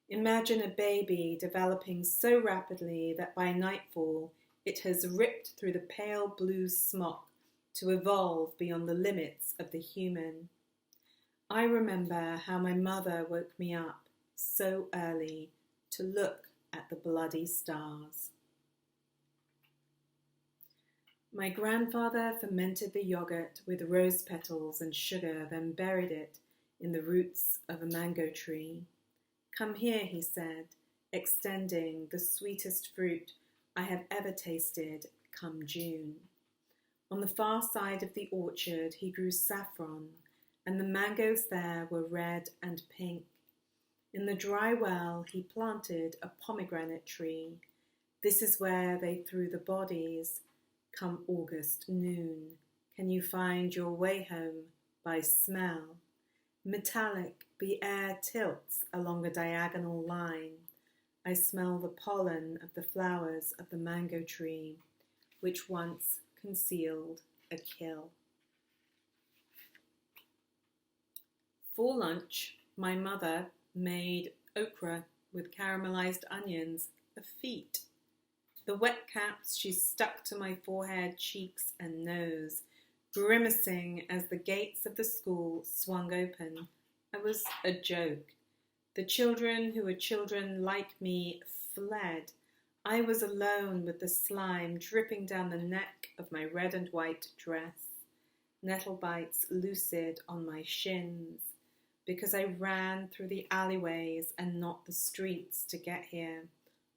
Speaker 4: Imagine a baby developing so rapidly that by nightfall it has ripped through the pale blue smock to evolve beyond the limits of the human. I remember how my mother woke me up so early to look at the bloody stars. My grandfather fermented the yogurt with rose petals and sugar, then buried it in the roots of a mango tree. Come here, he said, extending the sweetest fruit I have ever tasted come June. On the far side of the orchard he grew saffron, and the mangoes there were red and pink. In the dry well he planted a pomegranate tree. This is where they threw the bodies come August noon. Can you find your way home by smell? Metallic, the air tilts along a diagonal line. I smell the pollen of the flowers of the mango tree, which once concealed a kill. For lunch, my mother made okra with caramelized onions, a feat. The wet caps she stuck to my forehead, cheeks, and nose, grimacing as the gates of the school swung open. I was a joke. The children who were children like me fled. I was alone with the slime dripping down the neck of my red and white dress, nettle bites lucid on my shins, because I ran through the alleyways and not the streets to get here.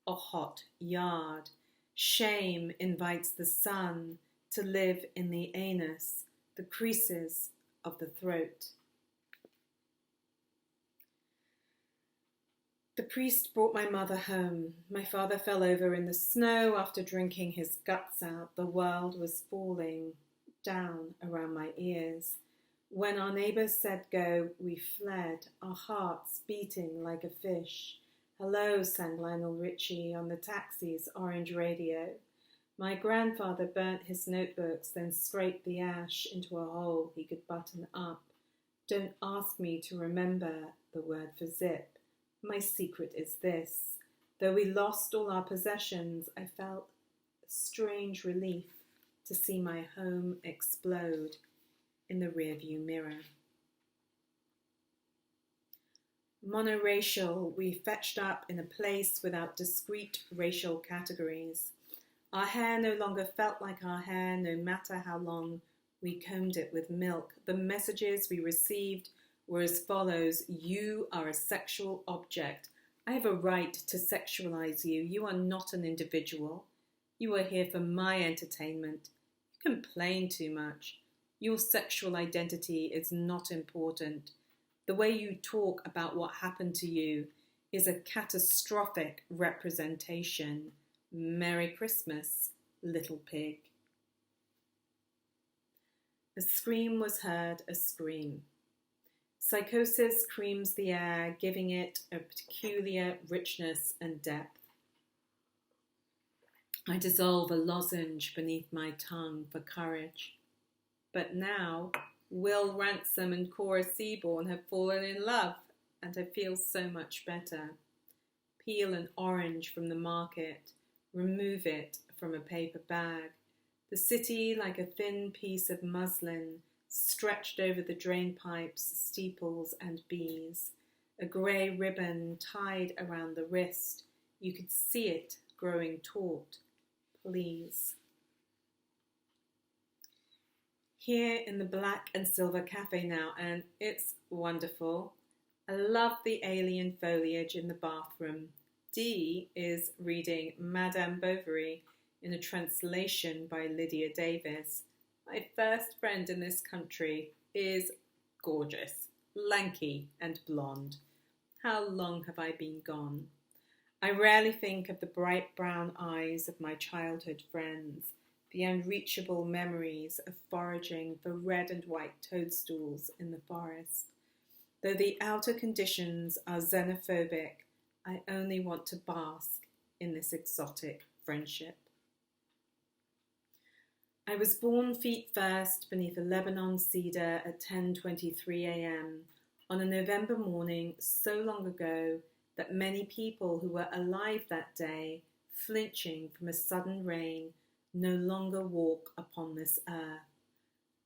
Speaker 4: A hot yard. Shame invites the sun to live in the anus, the creases of the throat. The priest brought my mother home. My father fell over in the snow after drinking his guts out. The world was falling down around my ears. When our neighbours said go, we fled, our hearts beating like a fish. Hello, sang Lionel Richie on the taxi's orange radio. My grandfather burnt his notebooks, then scraped the ash into a hole he could button up. Don't ask me to remember the word for zip. My secret is this. Though we lost all our possessions, I felt a strange relief to see my home explode in the rearview mirror. Monoracial, we fetched up in a place without discrete racial categories. Our hair no longer felt like our hair, no matter how long we combed it with milk. The messages we received were as follows: you are a sexual object. I have a right to sexualize you. You are not an individual. You are here for my entertainment. You complain too much. Your sexual identity is not important. The way you talk about what happened to you is a catastrophic representation. Merry Christmas, little pig. A scream was heard, a scream. Psychosis creams the air, giving it a peculiar richness and depth. I dissolve a lozenge beneath my tongue for courage. But now, Will Ransom and Cora Seaborn have fallen in love, and I feel so much better. Peel an orange from the market, remove it from a paper bag. The city like a thin piece of muslin stretched over the drain pipes, steeples and bees. A grey ribbon tied around the wrist. You could see it growing taut. Please. Here in the Black and Silver Cafe now, and it's wonderful. I love the alien foliage in the bathroom. Dee is reading Madame Bovary in a translation by Lydia Davis. My first friend in this country is gorgeous, lanky and blonde. How long have I been gone? I rarely think of the bright brown eyes of my childhood friends, the unreachable memories of foraging for red and white toadstools in the forest. Though the outer conditions are xenophobic, I only want to bask in this exotic friendship. I was born feet first beneath a Lebanon cedar at 10:23 a.m. on a November morning so long ago that many people who were alive that day, flinching from a sudden rain, no longer walk upon this earth.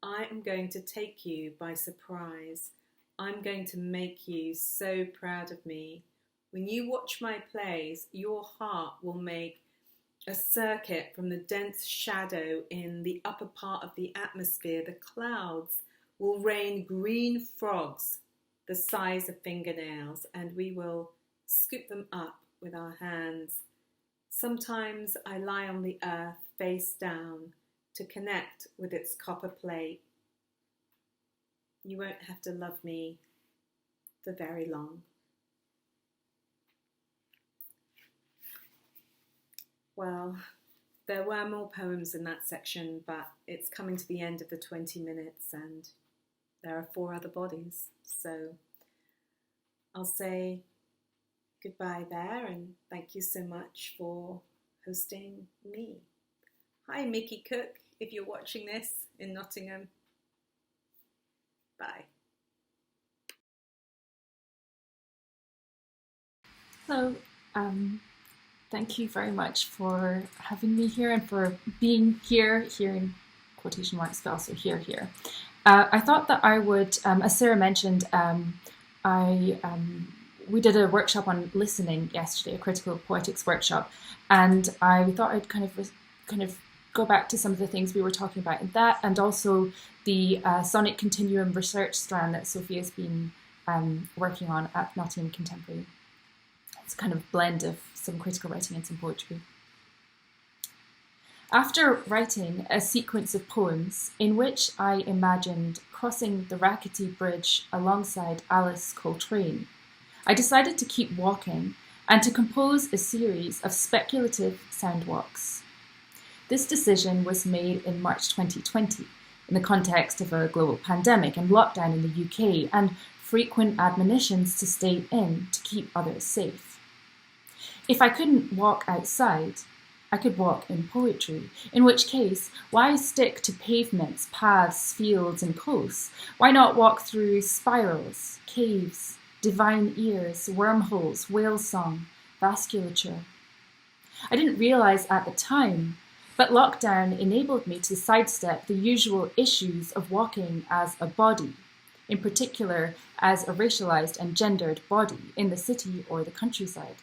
Speaker 4: I am going to take you by surprise. I'm going to make you so proud of me. When you watch my plays, your heart will make a circuit from the dense shadow in the upper part of the atmosphere. The clouds will rain green frogs the size of fingernails, and we will scoop them up with our hands. Sometimes I lie on the earth face down to connect with its copper plate. You won't have to love me for very long. Well, there were more poems in that section, but it's coming to the end of the 20 minutes and there are 4 other bodies. So I'll say goodbye there and thank you so much for hosting me. Hi, Mickey Cook, if you're watching this in Nottingham. Bye.
Speaker 5: Hello. Thank you very much for having me here and for being here in quotation marks, but also here. I thought that I would, as Sarah mentioned, we did a workshop on listening yesterday, a critical poetics workshop, and I thought I'd kind of go back to some of the things we were talking about in that, and also the sonic continuum research strand that Sophia's been working on at Nottingham Contemporary. It's a kind of blend of some critical writing and some poetry. After writing a sequence of poems in which I imagined crossing the Rackety Bridge alongside Alice Coltrane, I decided to keep walking and to compose a series of speculative sound walks. This decision was made in March 2020 in the context of a global pandemic and lockdown in the UK and frequent admonitions to stay in to keep others safe. If I couldn't walk outside, I could walk in poetry, in which case, why stick to pavements, paths, fields and coasts? Why not walk through spirals, caves, divine ears, wormholes, whale song, vasculature? I didn't realise at the time, but lockdown enabled me to sidestep the usual issues of walking as a body, in particular as a racialised and gendered body in the city or the countryside.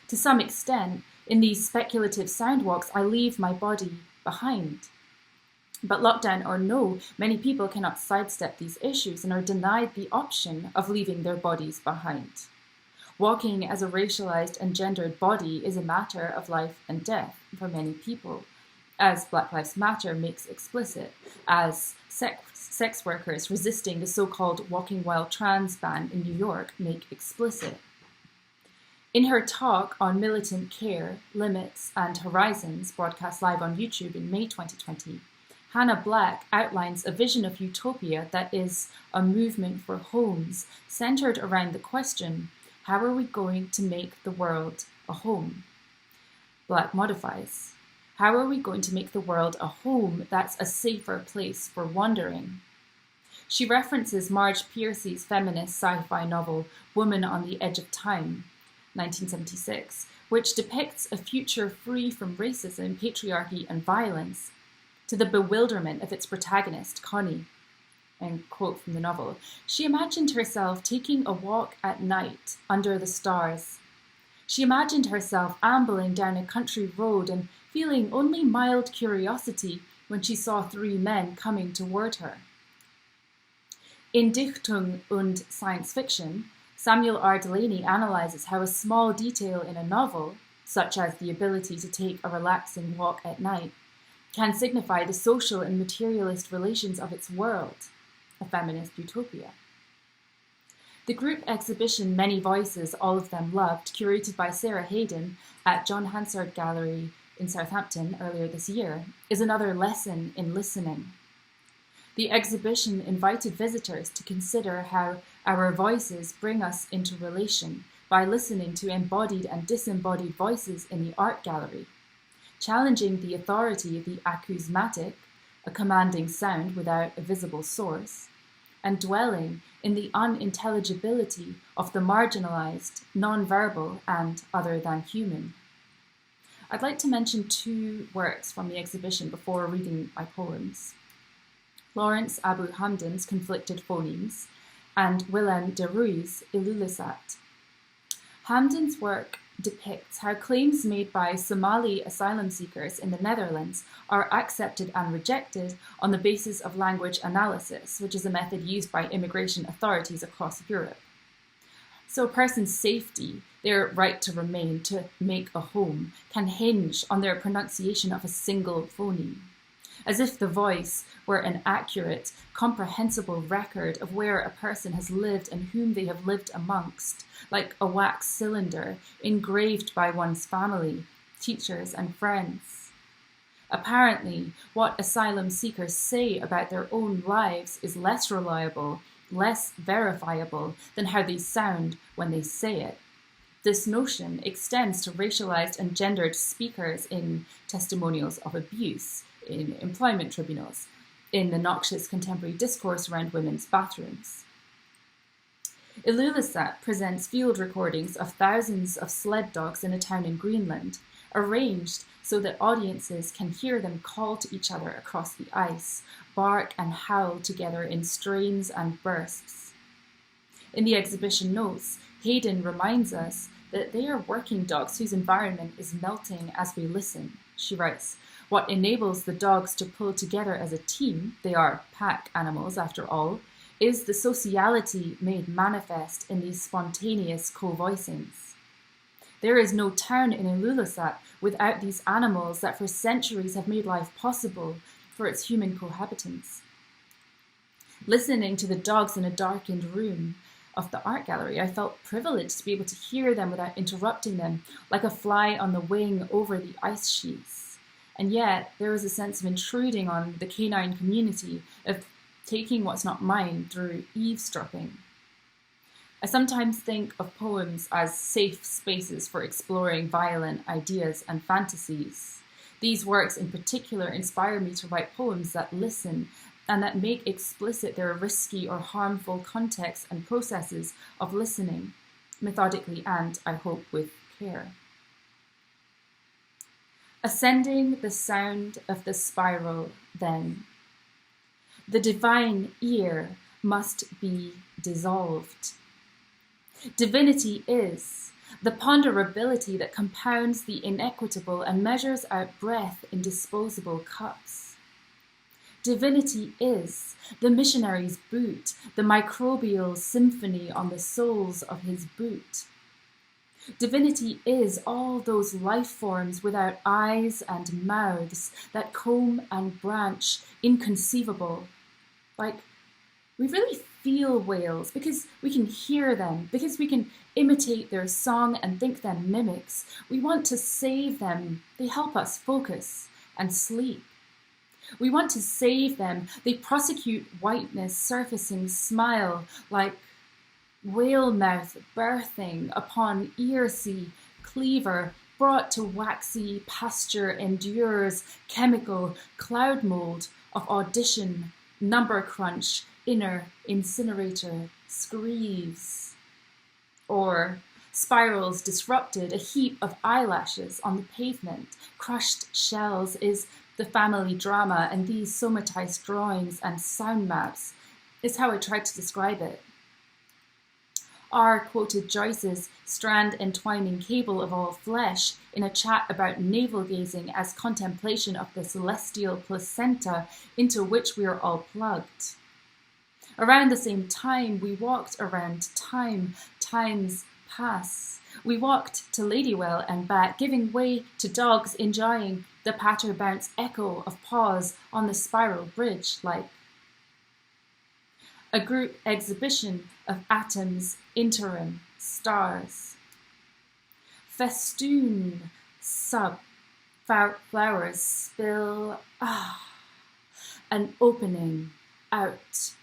Speaker 5: To some extent, in these speculative sound walks, I leave my body behind. But lockdown or no, many people cannot sidestep these issues and are denied the option of leaving their bodies behind. Walking as a racialized and gendered body is a matter of life and death for many people, as Black Lives Matter makes explicit, as sex workers resisting the so-called Walking While Trans ban in New York make explicit. In her talk on militant care, limits and horizons, broadcast live on YouTube in May 2020, Hannah Black outlines a vision of utopia that is a movement for homes centered around the question, how are we going to make the world a home? Black modifies, how are we going to make the world a home that's a safer place for wandering? She references Marge Piercy's feminist sci-fi novel, Woman on the Edge of Time, 1976, which depicts a future free from racism, patriarchy, and violence, to the bewilderment of its protagonist, Connie. And quote from the novel, "She imagined herself taking a walk at night under the stars. She imagined herself ambling down a country road and feeling only mild curiosity when she saw 3 men coming toward her." In Dichtung und Science Fiction, Samuel R. Delany analyzes how a small detail in a novel, such as the ability to take a relaxing walk at night, can signify the social and materialist relations of its world, a feminist utopia. The group exhibition Many Voices, All of Them Loved, curated by Sarah Hayden at John Hansard Gallery in Southampton earlier this year, is another lesson in listening. The exhibition invited visitors to consider how our voices bring us into relation by listening to embodied and disembodied voices in the art gallery, challenging the authority of the acousmatic, a commanding sound without a visible source, and dwelling in the unintelligibility of the marginalized, non-verbal, and other than human. I'd like to mention 2 works from the exhibition before reading my poems. Lawrence Abu Hamdan's Conflicted Phonemes and Willem de Ruij's Ilulissat. Hamdan's work depicts how claims made by Somali asylum seekers in the Netherlands are accepted and rejected on the basis of language analysis, which is a method used by immigration authorities across Europe. So a person's safety, their right to remain, to make a home, can hinge on their pronunciation of a single phoneme, as if the voice were an accurate, comprehensible record of where a person has lived and whom they have lived amongst, like a wax cylinder engraved by one's family, teachers, and friends. Apparently, what asylum seekers say about their own lives is less reliable, less verifiable than how they sound when they say it. This notion extends to racialized and gendered speakers in testimonials of abuse, in employment tribunals, in the noxious contemporary discourse around women's bathrooms. Ilulissat presents field recordings of thousands of sled dogs in a town in Greenland, arranged so that audiences can hear them call to each other across the ice, bark and howl together in strains and bursts. In the exhibition notes, Hayden reminds us that they are working dogs whose environment is melting as we listen. She writes, "What enables the dogs to pull together as a team, they are pack animals after all, is the sociality made manifest in these spontaneous co-voicings. There is no town in Ilulissat without these animals that for centuries have made life possible for its human cohabitants." Listening to the dogs in a darkened room of the art gallery, I felt privileged to be able to hear them without interrupting them, like a fly on the wing over the ice sheets. And yet, there was a sense of intruding on the canine community, of taking what's not mine through eavesdropping. I sometimes think of poems as safe spaces for exploring violent ideas and fantasies. These works in particular inspire me to write poems that listen and that make explicit their risky or harmful contexts and processes of listening, methodically and, I hope, with care. Ascending the sound of the spiral, then. The divine ear must be dissolved. Divinity is the ponderability that compounds the inequitable and measures out breath in disposable cups. Divinity is the missionary's boot, the microbial symphony on the soles of his boot. Divinity is all those life forms without eyes and mouths that comb and branch, inconceivable. Like, we really feel whales because we can hear them, because we can imitate their song and think them mimics. We want to save them. They help us focus and sleep. We want to save them. They prosecute whiteness, surfacing smile like whale mouth birthing upon ear-sea cleaver, brought to waxy pasture endures chemical cloud mold of audition, number crunch, inner incinerator screeves. Or Spirals disrupted, a heap of eyelashes on the pavement. Crushed shells is the family drama, and these somatized drawings and sound maps is how I tried to describe it. R quoted Joyce's strand entwining cable of all flesh in a chat about navel-gazing as contemplation of the celestial placenta into which we are all plugged. Around the same time, we walked around time, time's pass. We walked to Ladywell and back, giving way to dogs enjoying the patter-bounce echo of paws on the spiral bridge, like a group exhibition of atoms, interim, stars. Festoon, flowers spill, an opening out.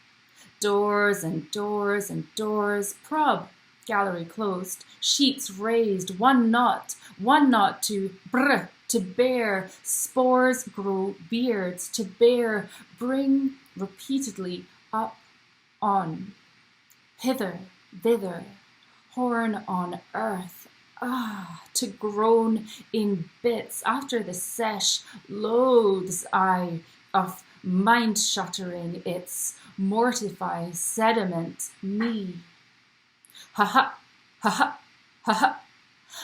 Speaker 5: Doors and doors and doors, prob, gallery closed, sheets raised, one knot to brr, to bear, spores grow beards, to bear, bring repeatedly up, on, hither, thither, horn on earth, to groan in bits after the sesh, loathes I of mind-shattering its mortify sediment me. Ha-ha, ha-ha, ha-ha,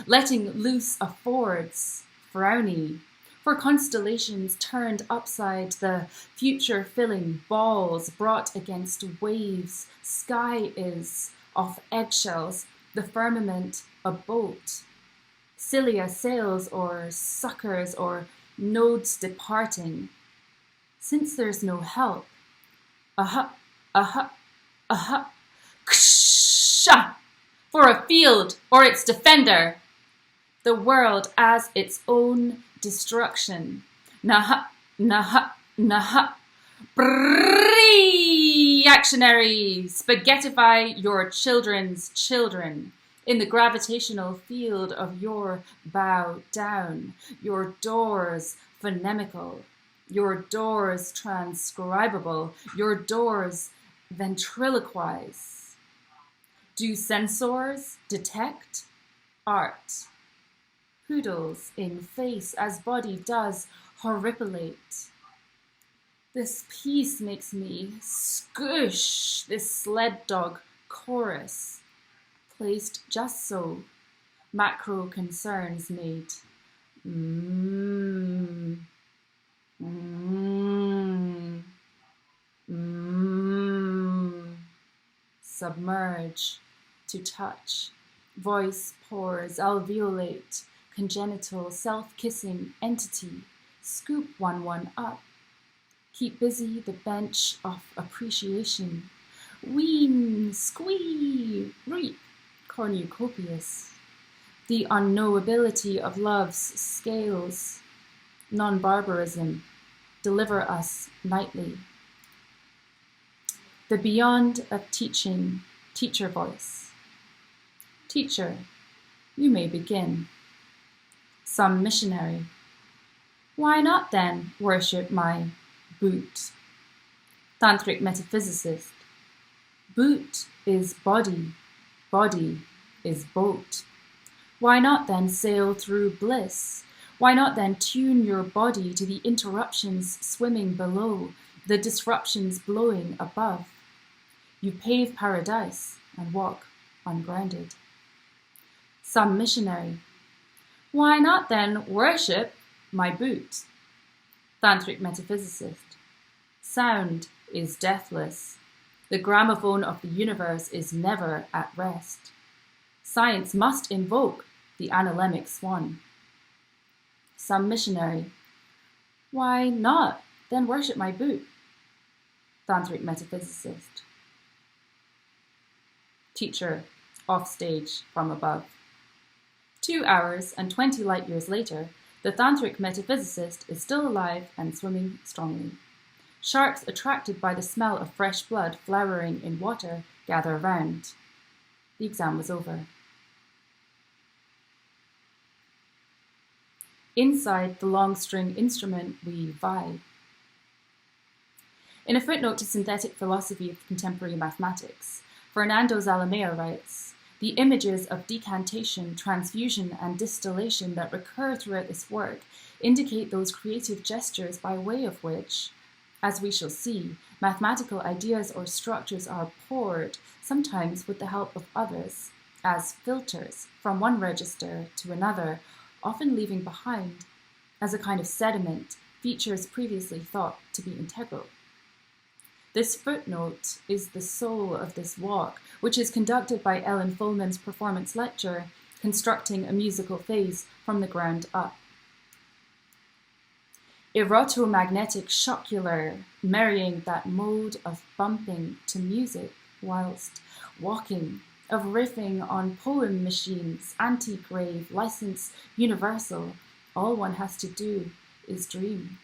Speaker 5: letting loose affords, frowny, for constellations turned upside, the future-filling balls brought against waves, sky is of eggshells, the firmament a boat, cilia sails or suckers or nodes departing. Since there's no help, aha, aha, aha, ksha, for a field or its defender, the world as its own destruction. Naha, naha, naha. Reactionary. Spaghettify your children's children in the gravitational field of your bow down, your doors phonemical, your doors transcribable, your doors ventriloquize. Do sensors detect art? Poodles in face as body does horripilate. This piece makes me squish, this sled dog chorus, placed just so, macro concerns made. Submerge, to touch, voice pours, alveolate, congenital, self-kissing entity, scoop one up. Keep busy the bench of appreciation. Wean, squee, reap, cornucopious. The unknowability of love's scales. Non-barbarism, deliver us nightly. The beyond of teaching, teacher voice. Teacher, you may begin. Some missionary. Why not then worship my boot? Tantric metaphysicist. Boot is body, body is boat. Why not then sail through bliss? Why not then tune your body to the interruptions swimming below, the disruptions blowing above? You pave paradise and walk ungrounded. Some missionary. Why not then worship my boot? Tantric metaphysicist. Sound is deathless. The gramophone of the universe is never at rest. Science must invoke the analemic swan. Some missionary. Why not then worship my boot? Tantric metaphysicist. Teacher, off stage from above. 2 hours and 20 light years later, the tantric metaphysicist is still alive and swimming strongly. Sharks attracted by the smell of fresh blood flowering in water gather around. The exam was over. Inside the long string instrument, we vibe. In a footnote to Synthetic Philosophy of Contemporary Mathematics, Fernando Zalamea writes, The images of decantation, transfusion, and distillation that recur throughout this work indicate those creative gestures by way of which, as we shall see, mathematical ideas or structures are poured, sometimes with the help of others, as filters from one register to another, often leaving behind, as a kind of sediment, features previously thought to be integral. This footnote is the soul of this walk, which is conducted by Ellen Fullman's performance lecture, Constructing a Musical Phase from the Ground Up. Erotomagnetic shocular, marrying that mode of bumping to music whilst walking, of riffing on poem machines, anti-grave, license, universal, all one has to do is dream.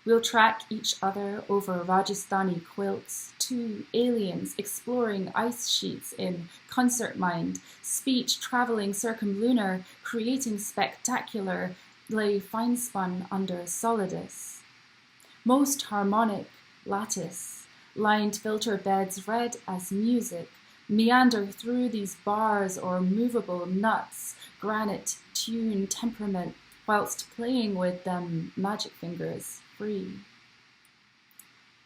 Speaker 5: We'll track each other over Rajasthani quilts, two aliens exploring ice sheets in concert mind, speech traveling circumlunar, creating spectacular, lay fine-spun under solidus. Most harmonic lattice, lined filter beds red as music, meander through these bars or movable nuts, granite, tune, temperament, whilst playing with them magic fingers free.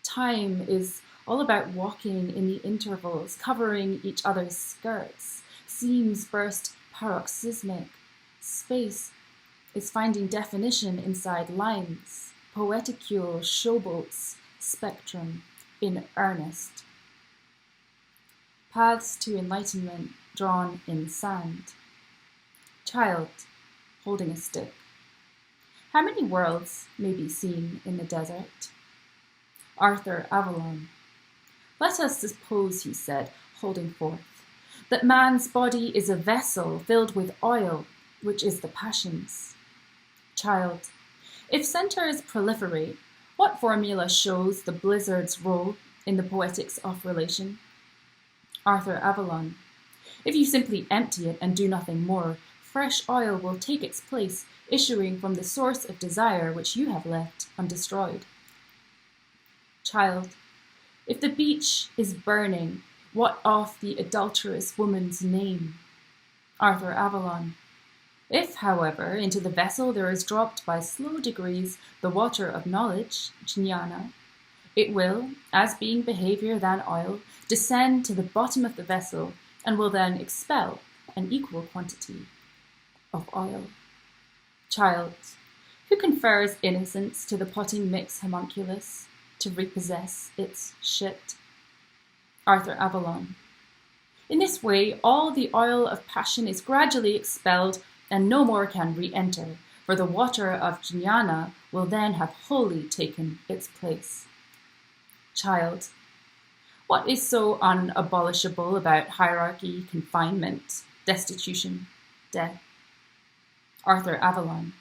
Speaker 5: Time is all about walking in the intervals, covering each other's skirts. Seams burst paroxysmic. Space is finding definition inside lines. Poeticule showboats spectrum in earnest. Paths to enlightenment drawn in sand. Child holding a stick. How many worlds may be seen in the desert? Arthur Avalon. Let us suppose, he said, holding forth, that man's body is a vessel filled with oil, which is the passions. Child, if centers proliferate, what formula shows the blizzard's role in the poetics of relation? Arthur Avalon. If you simply empty it and do nothing more, fresh oil will take its place, issuing from the source of desire which you have left undestroyed. Child, if the beach is burning, what of the adulterous woman's name? Arthur Avalon. If, however, into the vessel there is dropped by slow degrees the water of knowledge, jnana, it will, as being behavior than oil, descend to the bottom of the vessel and will then expel an equal quantity of oil. Child, who confers innocence to the potting mix homunculus to repossess its shit? Arthur Avalon. In this way, all the oil of passion is gradually expelled and no more can re-enter, for the water of jnana will then have wholly taken its place. Child, what is so unabolishable about hierarchy, confinement, destitution, death? Arthur Avalon.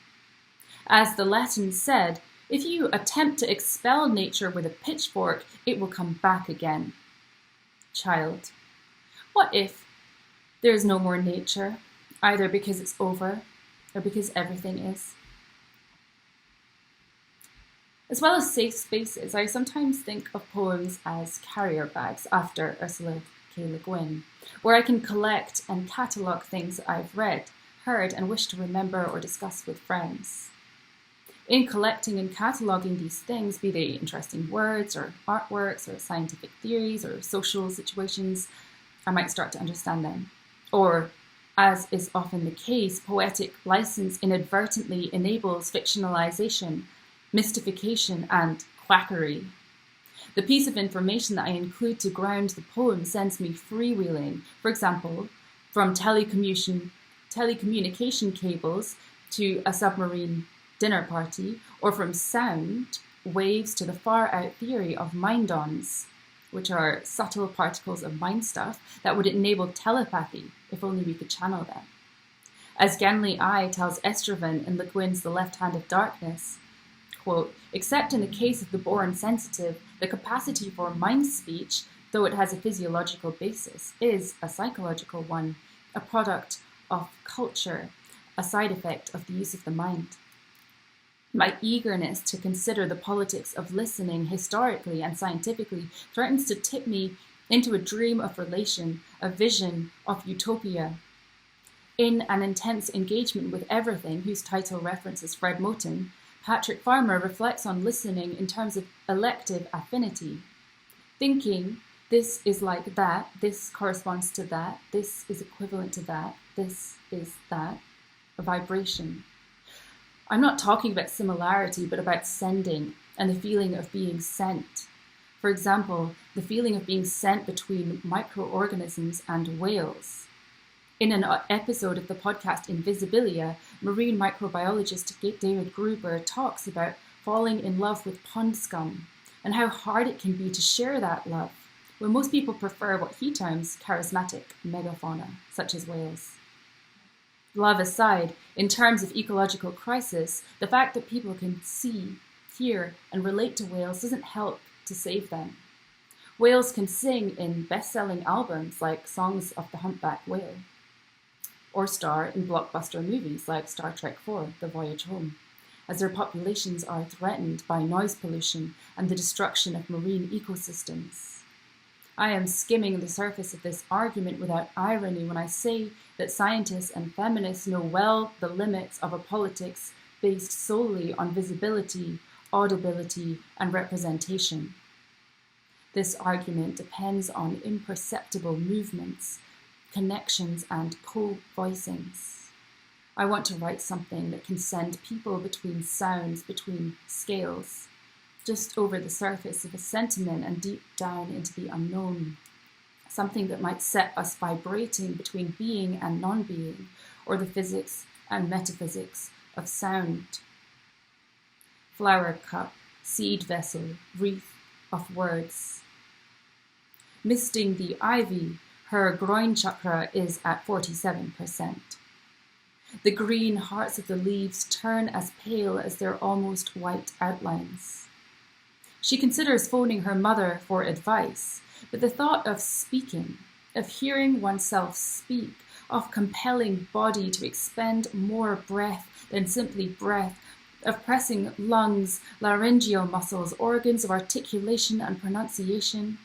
Speaker 5: As the Latins said, if you attempt to expel nature with a pitchfork, it will come back again. Child, what if there is no more nature, either because it's over or because everything is? As well as safe spaces, I sometimes think of poems as carrier bags after Ursula K. Le Guin, where I can collect and catalogue things I've read, heard, and wish to remember or discuss with friends. In collecting and cataloguing these things, be they interesting words or artworks or scientific theories or social situations, I might start to understand them. Or, as is often the case, poetic license inadvertently enables fictionalization, mystification, and quackery. The piece of information that I include to ground the poem sends me freewheeling, for example, from telecommunication cables to a submarine dinner party, or from sound waves to the far-out theory of mind-ons, which are subtle particles of mind stuff that would enable telepathy if only we could channel them. As Ganley I tells Estrevan in Le Guin's The Left Hand of Darkness, quote, except in the case of the born sensitive, the capacity for mind speech, though it has a physiological basis, is a psychological one, a product of culture, a side effect of the use of the mind. My eagerness to consider the politics of listening historically and scientifically threatens to tip me into a dream of relation, a vision of utopia. In An Intense Engagement with Everything, whose title references Fred Moten, Patrick Farmer reflects on listening in terms of elective affinity, thinking this is like that, this corresponds to that, this is equivalent to that, this is that, a vibration. I'm not talking about similarity, but about sending and the feeling of being sent. For example, the feeling of being sent between microorganisms and whales. In an episode of the podcast Invisibilia, marine microbiologist David Gruber talks about falling in love with pond scum and how hard it can be to share that love, when most people prefer what he terms charismatic megafauna, such as whales. Love aside, in terms of ecological crisis, the fact that people can see, hear, and relate to whales doesn't help to save them. Whales can sing in best-selling albums like Songs of the Humpback Whale, or star in blockbuster movies like Star Trek IV, The Voyage Home, as their populations are threatened by noise pollution and the destruction of marine ecosystems. I am skimming the surface of this argument without irony when I say that scientists and feminists know well the limits of a politics based solely on visibility, audibility, and representation. This argument depends on imperceptible movements, connections, and co-voicings. I want to write something that can send people between sounds, between scales, just over the surface of a sentiment and deep down into the unknown. Something that might set us vibrating between being and non-being, or the physics and metaphysics of sound. Flower cup, seed vessel, wreath of words. Misting the ivy, her groin chakra is at 47%. The green hearts of the leaves turn as pale as their almost white outlines. She considers phoning her mother for advice, but the thought of speaking, of hearing oneself speak, of compelling body to expend more breath than simply breath, of pressing lungs, laryngeal muscles, organs of articulation and pronunciation,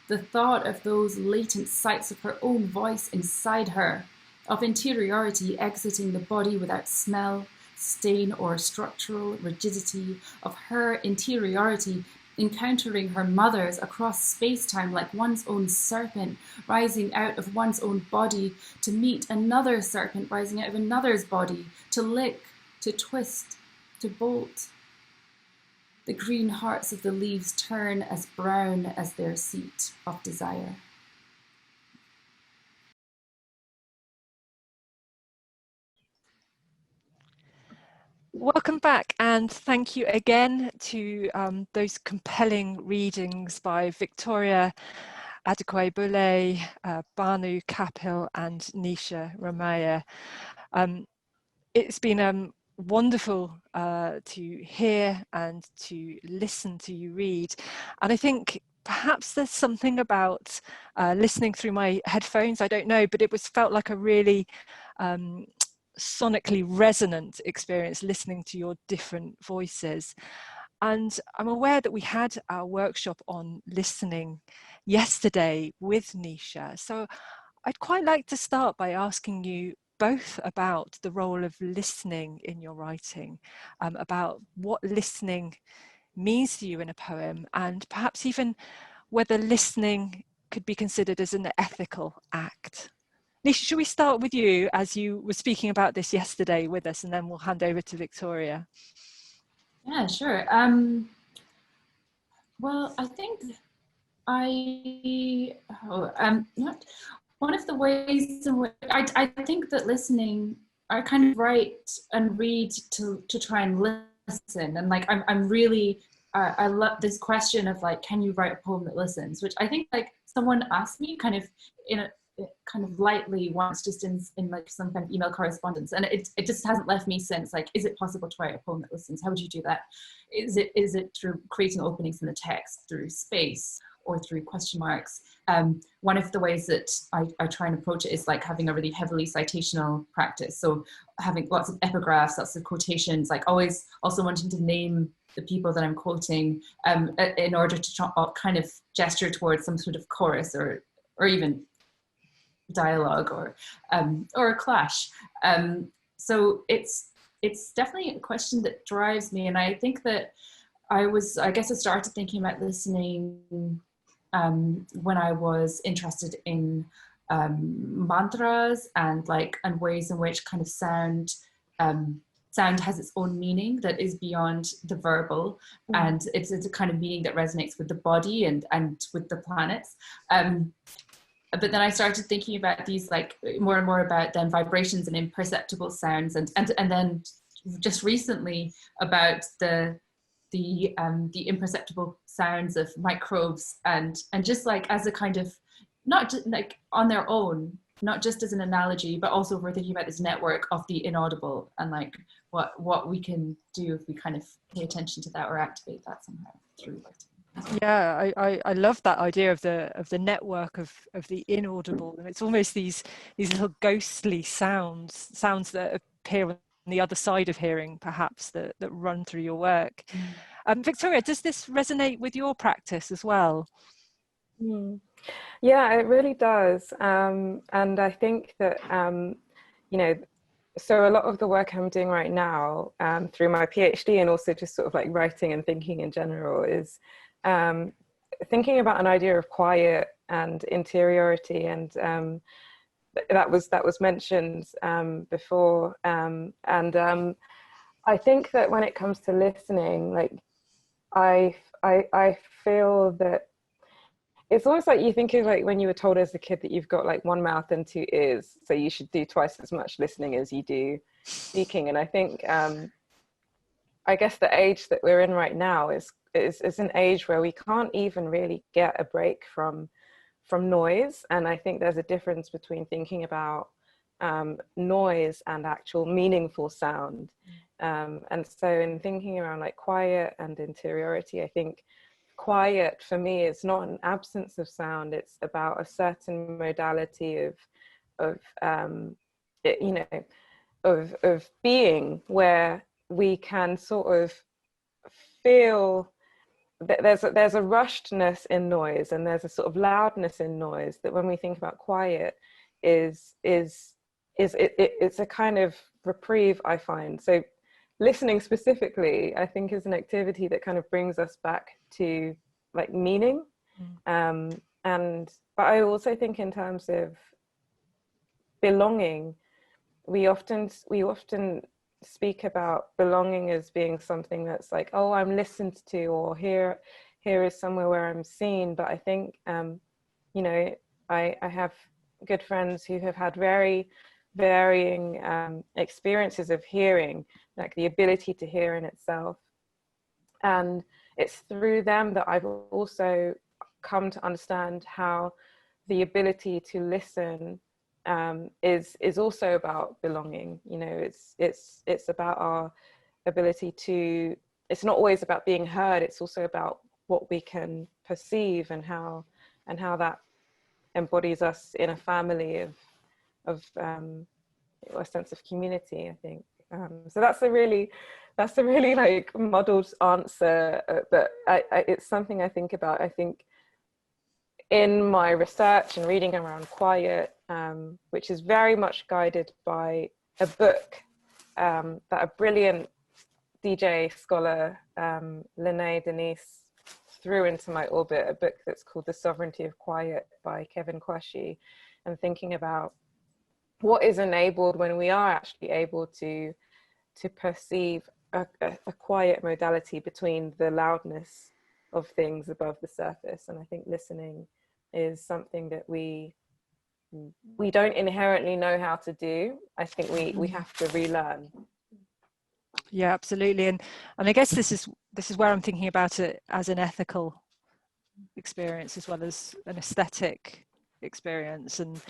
Speaker 5: the thought of those latent sites of her own voice inside her, of interiority exiting the body without smell, stain, or structural rigidity, of her interiority encountering her mother's across space-time like one's own serpent rising out of one's own body to meet another serpent rising out of another's body, to lick, to twist, to bolt. The green hearts of the leaves turn as brown as their seat of desire.
Speaker 2: Welcome back, and thank you again to those compelling readings by Victoria Adekwe-Bulle, Banu Kapil, and Nisha Ramaya. It's been wonderful to hear and to listen to you read, and I think perhaps there's something about listening through my headphones, I don't know, but it felt like a really sonically resonant experience listening to your different voices. And I'm aware that we had our workshop on listening yesterday with Nisha, so I'd quite like to start by asking you both about the role of listening in your writing, about what listening means to you in a poem, and perhaps even whether listening could be considered as an ethical act. Nisha, should we start with you, as you were speaking about this yesterday with us, and then we'll hand over to Victoria.
Speaker 5: Yeah, sure. Well, I think one of the ways in which I think that listening, I kind of write and read to try and listen, and like I'm really I love this question of like, can you write a poem that listens? Which I think like someone asked me kind of in a kind of lightly once, just in like some kind of email correspondence, and it just hasn't left me since. Like, is it possible to write a poem that listens? How would you do that? Is it through creating openings in the text, through space, or through question marks? One of the ways that I try and approach it is like having a really heavily citational practice. So having lots of epigraphs, lots of quotations, like always also wanting to name the people that I'm quoting, in order to kind of gesture towards some sort of chorus or even dialogue or a clash. So it's definitely a question that drives me, and I think that I started thinking about listening when I was interested in mantras and ways in which kind of sound has its own meaning that is beyond the verbal, and it's a kind of meaning that resonates with the body and with the planets. But then I started thinking about these more and more about then vibrations and imperceptible sounds, and then just recently about the imperceptible sounds of microbes and just as a kind of, not just on their own, not just as an analogy, but also we're thinking about this network of the inaudible and what we can do if we kind of pay attention to that or activate that somehow through writing.
Speaker 2: Yeah, I love that idea of the network of the inaudible, and it's almost these little ghostly sounds that appear on the other side of hearing, perhaps, that run through your work. Victoria, does this resonate with your practice as well?
Speaker 3: Yeah, it really does. And I think that, so a lot of the work I'm doing right now through my PhD and also just sort of writing and thinking in general is thinking about an idea of quiet and interiority, and that was mentioned before. And I think that when it comes to listening, I feel that it's almost like you think of when you were told as a kid that you've got one mouth and two ears, so you should do twice as much listening as you do speaking. And I think I guess the age that we're in right now is an age where we can't even really get a break from noise. And I think there's a difference between thinking about noise and actual meaningful sound. And so in thinking around quiet and interiority, I think quiet for me is not an absence of sound. It's about a certain modality of being, where we can sort of feel that there's a rushedness in noise, and there's a sort of loudness in noise that when we think about quiet it's a kind of reprieve, I find. So listening specifically, I think, is an activity that kind of brings us back to meaning. But I also think in terms of belonging, we often speak about belonging as being something that's oh, I'm listened to, or here is somewhere where I'm seen. But I think I have good friends who have had very varying experiences of hearing, the ability to hear in itself. And it's through them that I've also come to understand how the ability to listen is also about belonging. It's about our ability to, it's not always about being heard, it's also about what we can perceive and how that embodies us in a family of a sense of community, I think. So that's a really muddled answer, but it's something I think about. I think in my research and reading around quiet, which is very much guided by a book that a brilliant DJ scholar, Lene Denise, threw into my orbit, a book that's called The Sovereignty of Quiet by Kevin Quashie, and thinking about what is enabled when we are actually able to perceive a quiet modality between the loudness of things above the surface. And I think listening is something that we don't inherently know how to do. I think we have to relearn.
Speaker 2: Yeah, absolutely. And I guess this is where I'm thinking about it as an ethical experience as well as an aesthetic experience. And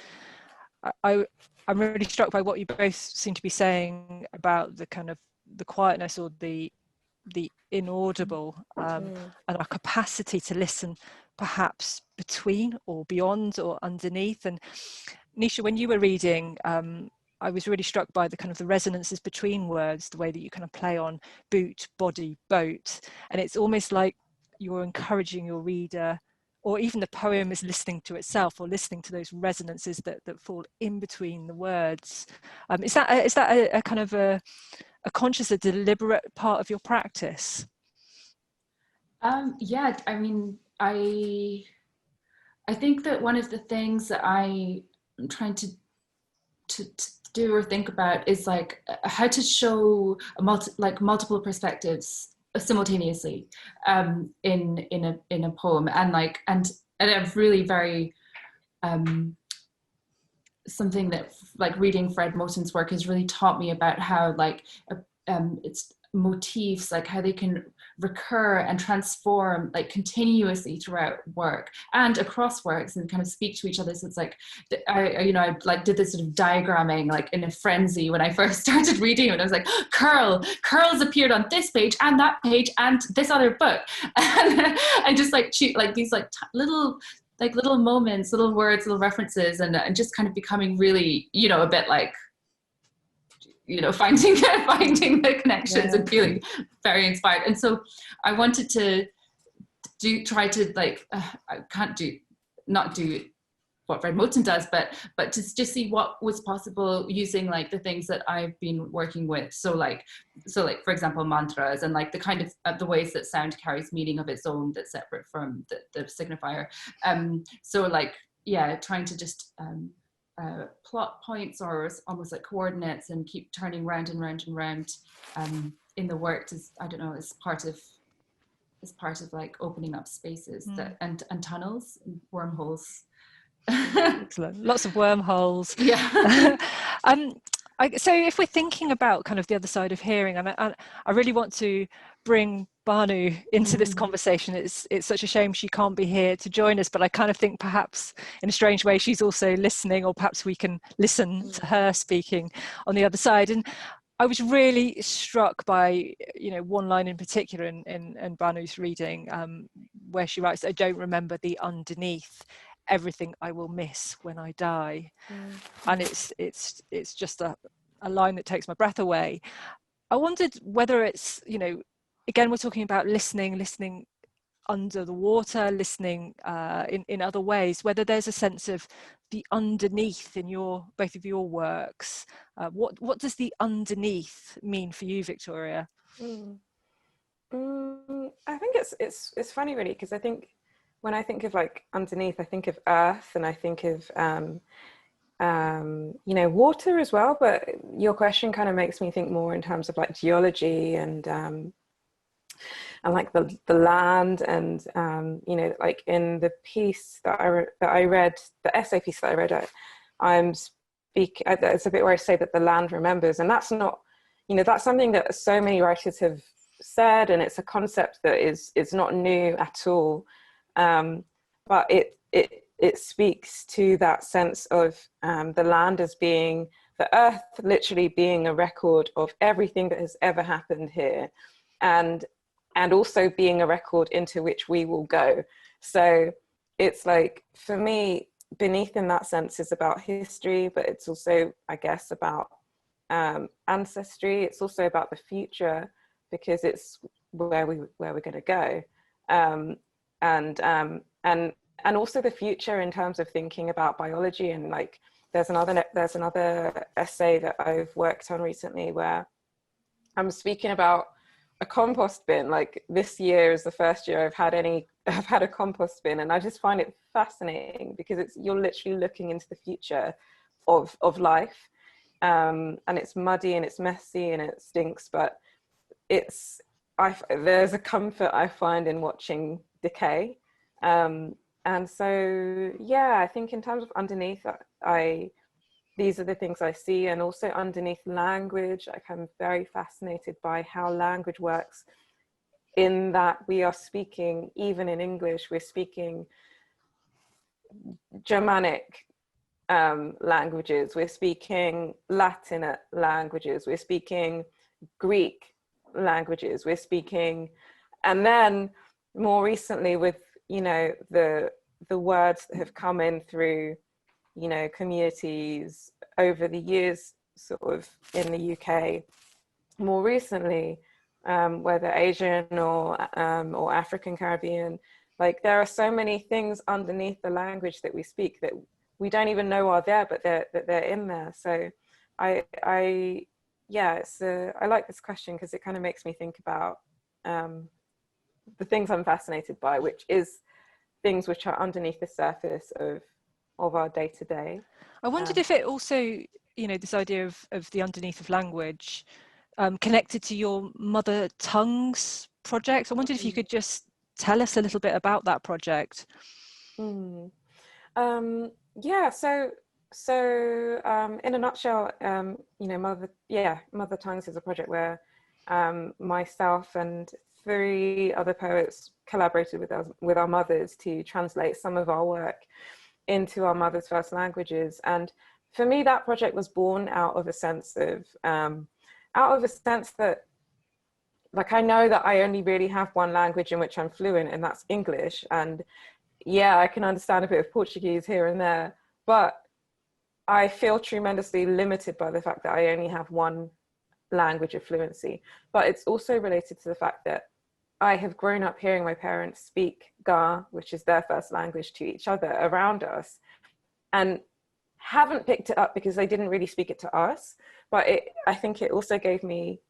Speaker 2: I'm really struck by what you both seem to be saying about the kind of the quietness or the inaudible, and our capacity to listen perhaps between or beyond or underneath. And Nisha, when you were reading, I was really struck by the kind of the resonances between words, the way that you kind of play on boot, body, boat. And it's almost like you're encouraging your reader, or even the poem is listening to itself, or listening to those resonances that fall in between the words. Is that a kind of a conscious, a deliberate part of your practice?
Speaker 5: Yeah, I mean, I think that one of the things that I'm trying to do or think about is like how to show multiple perspectives simultaneously in a poem, and a really very something that like reading Fred Moten's work has really taught me about how it's motifs, like how they can recur and transform like continuously throughout work and across works and kind of speak to each other. So it's like I like did this sort of diagramming like in a frenzy when I first started reading it. I was like, curls appeared on this page and that page and this other book, and I just like shoot like these like little moments, little words, little references, and just kind of becoming really, a bit like, finding the connections and feeling very inspired. And so I wanted to try to I can't not do what Fred Moten does, but to just see what was possible using like the things that I've been working with. So like for example, mantras, and like the kind of the ways that sound carries meaning of its own that's separate from the signifier. So like, yeah, trying to just plot points or almost like coordinates and keep turning round and round and round in the work is, I don't know, is part of like opening up spaces that and tunnels and wormholes.
Speaker 2: Excellent. Lots of wormholes.
Speaker 5: Yeah.
Speaker 2: So if we're thinking about kind of the other side of hearing, and I really want to bring Banu into this conversation. It's such a shame she can't be here to join us, but I kind of think perhaps in a strange way she's also listening, or perhaps we can listen to her speaking on the other side. And I was really struck by, one line in particular in Banu's reading, where she writes, "I don't remember the underneath, everything I will miss when I die." And it's just a line that takes my breath away. I wondered whether it's, again, we're talking about listening under the water, listening in other ways, whether there's a sense of the underneath in both of your works. What does the underneath mean for you, Victoria?
Speaker 3: I think it's funny really, because I think when I think of like underneath, I think of earth, and I think of water as well. But your question kind of makes me think more in terms of like geology and like the land, and like in the piece that I read, the essay piece that I read, I'm speaking. It's a bit where I say that the land remembers, and that's not, that's something that so many writers have said, and it's a concept that is not new at all. But it speaks to that sense of the land as being, the earth literally being a record of everything that has ever happened here, and also being a record into which we will go. So it's like, for me, beneath in that sense is about history, but it's also, I guess, about ancestry. It's also about the future, because it's where we're going to go. And also the future in terms of thinking about biology. And like there's another essay that I've worked on recently where I'm speaking about a compost bin. Like this year is the first year I've had a compost bin, and I just find it fascinating because you're literally looking into the future of life, and it's muddy and it's messy and it stinks, but there's a comfort I find in watching decay. And so, yeah, I think in terms of underneath, these are the things I see. And also underneath language, I'm very fascinated by how language works, in that we are speaking, even in English, we're speaking Germanic languages, we're speaking Latin languages, we're speaking Greek languages, we're speaking, and then more recently with the words that have come in through communities over the years, sort of in the UK more recently, whether Asian or African Caribbean, like there are so many things underneath the language that we speak that we don't even know are there, but they're in there. So I like this question because it kind of makes me think about the things I'm fascinated by, which is things which are underneath the surface of our day to day.
Speaker 2: I wondered if it also, you know, this idea of the underneath of language connected to your mother tongues project. I wondered if you could just tell us a little bit about that project.
Speaker 3: Yeah, so in a nutshell, you know, Mother Tongues is a project where myself and 3 other poets collaborated with our mothers to translate some of our work into our mother's first languages. And for me, that project was born out of a sense that, like, I know that I only really have one language in which I'm fluent, and that's English. And yeah, I can understand a bit of Portuguese here and there, but I feel tremendously limited by the fact that I only have one language of fluency. But it's also related to the fact that I have grown up hearing my parents speak Ga, which is their first language, to each other around us, and haven't picked it up because they didn't really speak it to us. But I think it also gave me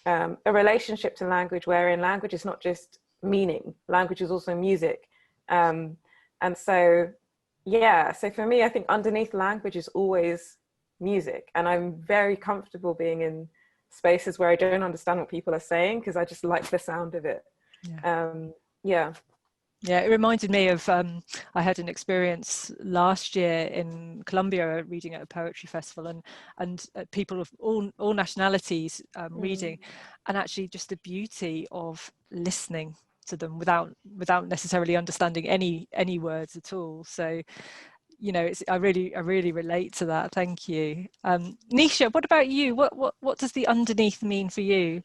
Speaker 3: a relationship to language wherein language is not just meaning, language is also music. And so, yeah, so for me, I think underneath language is always music. And I'm very comfortable being in spaces where I don't understand what people are saying because I just like the sound of it.
Speaker 2: Yeah, it reminded me of, I had an experience last year in Colombia reading at a poetry festival, and people of all nationalities reading, and actually just the beauty of listening to them without necessarily understanding any words at all. So, you know, I really relate to that. Thank you. Nisha, what about you? What does the underneath mean for you?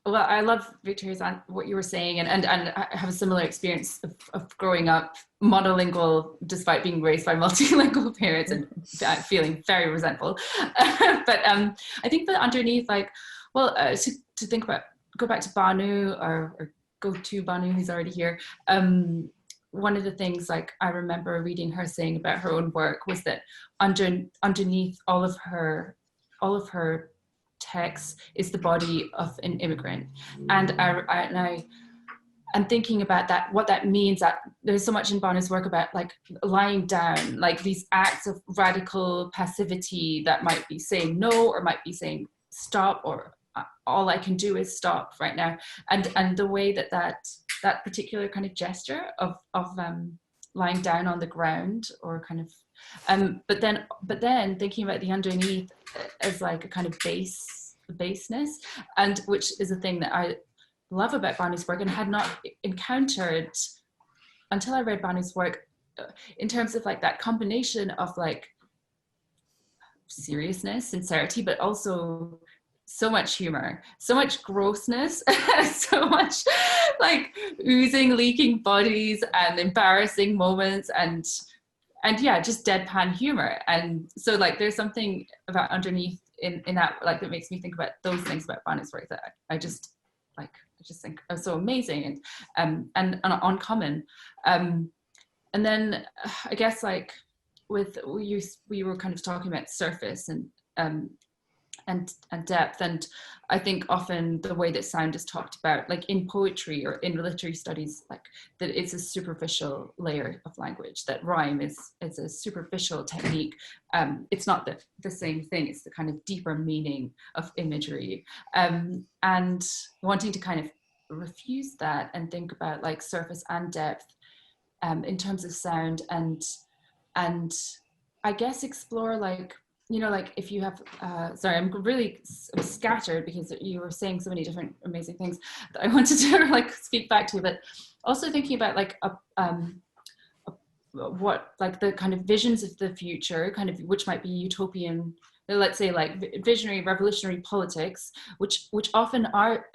Speaker 5: Well, I love Victoria's what you were saying, and I have a similar experience of growing up monolingual despite being raised by multilingual parents and feeling very resentful. But I think that underneath, like, well, to think about, go back to Banu or go to Banu, who's already here. One of the things, like, I remember reading her saying about her own work was that underneath all of her text is the body of an immigrant, and I'm thinking about that, what that means. That there's so much in Banu's work about, like, lying down, like these acts of radical passivity that might be saying no, or might be saying stop, or all I can do is stop right now, and the way that particular kind of gesture of lying down on the ground, or kind of but then thinking about the underneath as like a kind of baseness, and which is a thing that I love about Banu's work and had not encountered until I read Banu's work, in terms of like that combination of like seriousness, sincerity, but also so much humor, so much grossness, so much like oozing, leaking bodies and embarrassing moments, and yeah, just deadpan humor. And so, like, there's something about underneath in that, like, that makes me think about those things about Banu's work that I just think are so amazing and uncommon. And then I guess, like, with we were kind of talking about surface and depth, and I think often the way that sound is talked about, like in poetry or in literary studies, like that it's a superficial layer of language, that rhyme is a superficial technique. It's not the same thing, it's the kind of deeper meaning of imagery, and wanting to kind of refuse that and think about like surface and depth in terms of sound, and I guess explore, like, you know, like if you have, sorry, I'm really scattered because you were saying so many different amazing things that I wanted to like speak back to, but also thinking about like what, like the kind of visions of the future, kind of, which might be utopian, let's say like visionary, revolutionary politics, which often are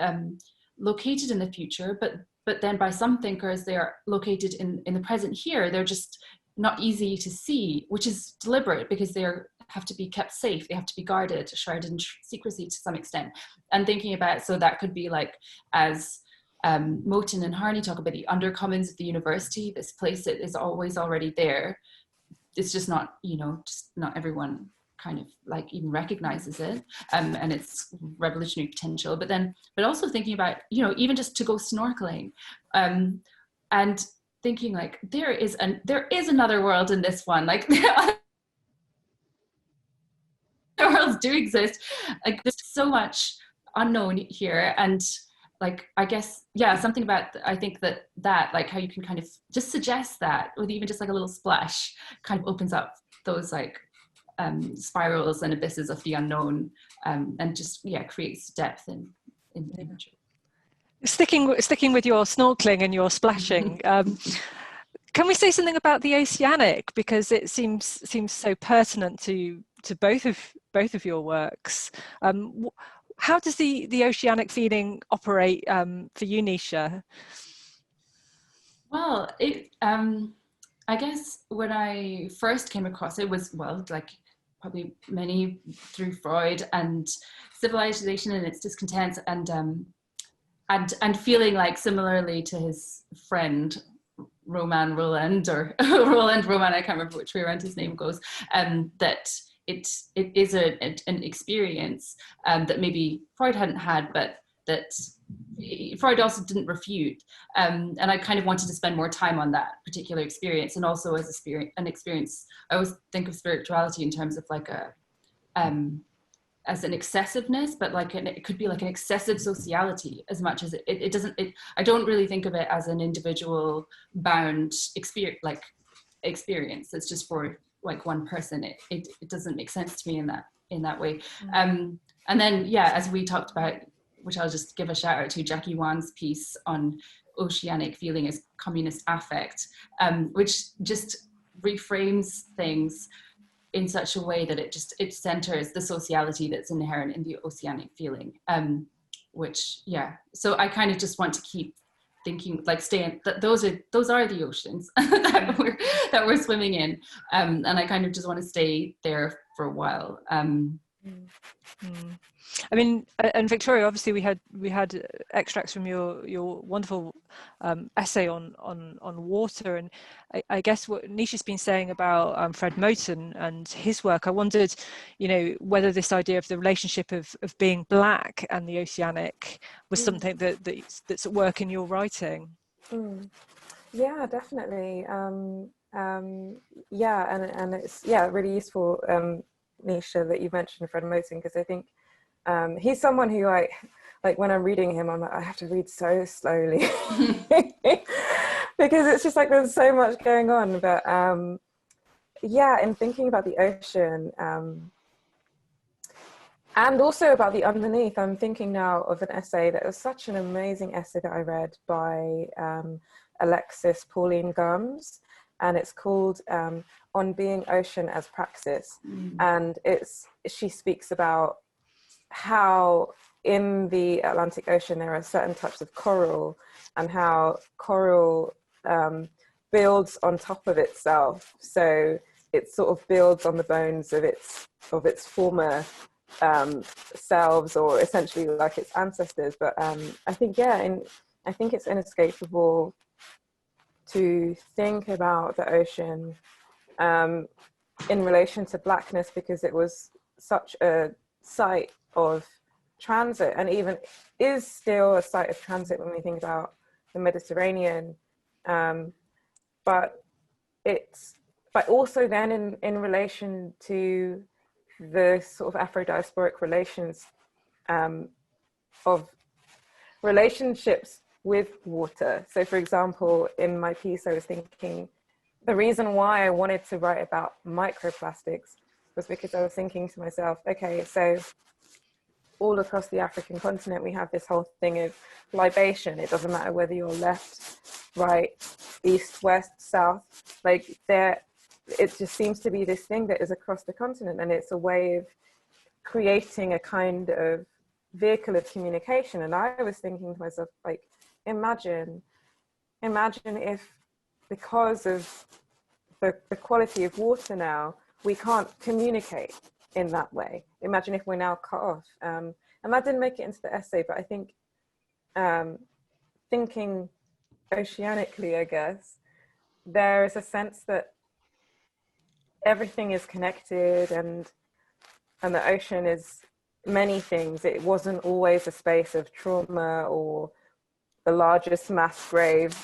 Speaker 5: located in the future, but then by some thinkers, they are located in the present here. They're just not easy to see, which is deliberate because they have to be kept safe. They have to be guarded, shrouded in secrecy to some extent. And thinking about, so that could be like, as Moten and Harney talk about, the undercommons of the university, this place that is always already there. It's just not, just not everyone kind of like even recognizes it, and its revolutionary potential. But also thinking about, even just to go snorkeling, and thinking like there is another world in this one, like other worlds do exist. Like there's so much unknown here, and like I guess something about, I think that like how you can kind of just suggest that with even just like a little splash kind of opens up those like spirals and abysses of the unknown, and just creates depth in the imagery.
Speaker 2: Sticking with your snorkeling and your splashing, can we say something about the oceanic, because it seems so pertinent to both of your works? How does the oceanic feeling operate for you, Nisha?
Speaker 5: Well, I guess when I first came across it was, like probably many through Freud and civilization and its discontent, and feeling like similarly to his friend Roman Roland, or Roland Roman, I can't remember which way around his name goes, that it is an experience that maybe Freud hadn't had, but that Freud also didn't refute, and I kind of wanted to spend more time on that particular experience, and also as an experience. I always think of spirituality in terms of like as an excessiveness, but like it could be like an excessive sociality as much as it doesn't. I don't really think of it as an individual bound experience. It's just for like one person. It doesn't make sense to me in that way. And then as we talked about, which I'll just give a shout out to, Jackie Wan's piece on oceanic feeling as communist affect, which just reframes things in such a way that it centers the sociality that's inherent in the oceanic feeling, so I kind of just want to keep thinking, like staying that those are the oceans that we're swimming in, and I kind of just want to stay there for a while.
Speaker 2: I mean, and Victoria, obviously we had extracts from your wonderful essay on water, and I guess what Nisha's been saying about Fred Moten and his work, I wondered, whether this idea of the relationship of being black and the oceanic was something that's at work in your writing.
Speaker 3: Yeah, definitely. And it's really useful, Nisha, that you mentioned Fred Moten, because I think he's someone who like when I'm reading him, I'm like, I have to read so slowly because it's just like there's so much going on. But in thinking about the ocean, and also about the underneath, I'm thinking now of an essay that was such an amazing essay that I read by Alexis Pauline Gumbs, and it's called On Being Ocean as Praxis. And she speaks about how in the Atlantic Ocean there are certain types of coral, and how coral builds on top of itself. So it sort of builds on the bones of its former selves, or essentially like its ancestors. But I think it's inescapable to think about the ocean in relation to blackness, because it was such a site of transit, and even is still a site of transit when we think about the Mediterranean, but also then in relation to the sort of Afro-diasporic relations of relationships with water. So for example, in my piece I was thinking the reason why I wanted to write about microplastics was because I was thinking to myself, okay, so all across the African continent, we have this whole thing of libation. It doesn't matter whether you're left, right, east, west, south, like it just seems to be this thing that is across the continent, and it's a way of creating a kind of vehicle of communication. And I was thinking to myself, like, imagine if, because of the quality of water now, we can't communicate in that way. Imagine if we're now cut off. And that didn't make it into the essay, but I think thinking oceanically, I guess, there is a sense that everything is connected, and the ocean is many things. It wasn't always a space of trauma or the largest mass grave,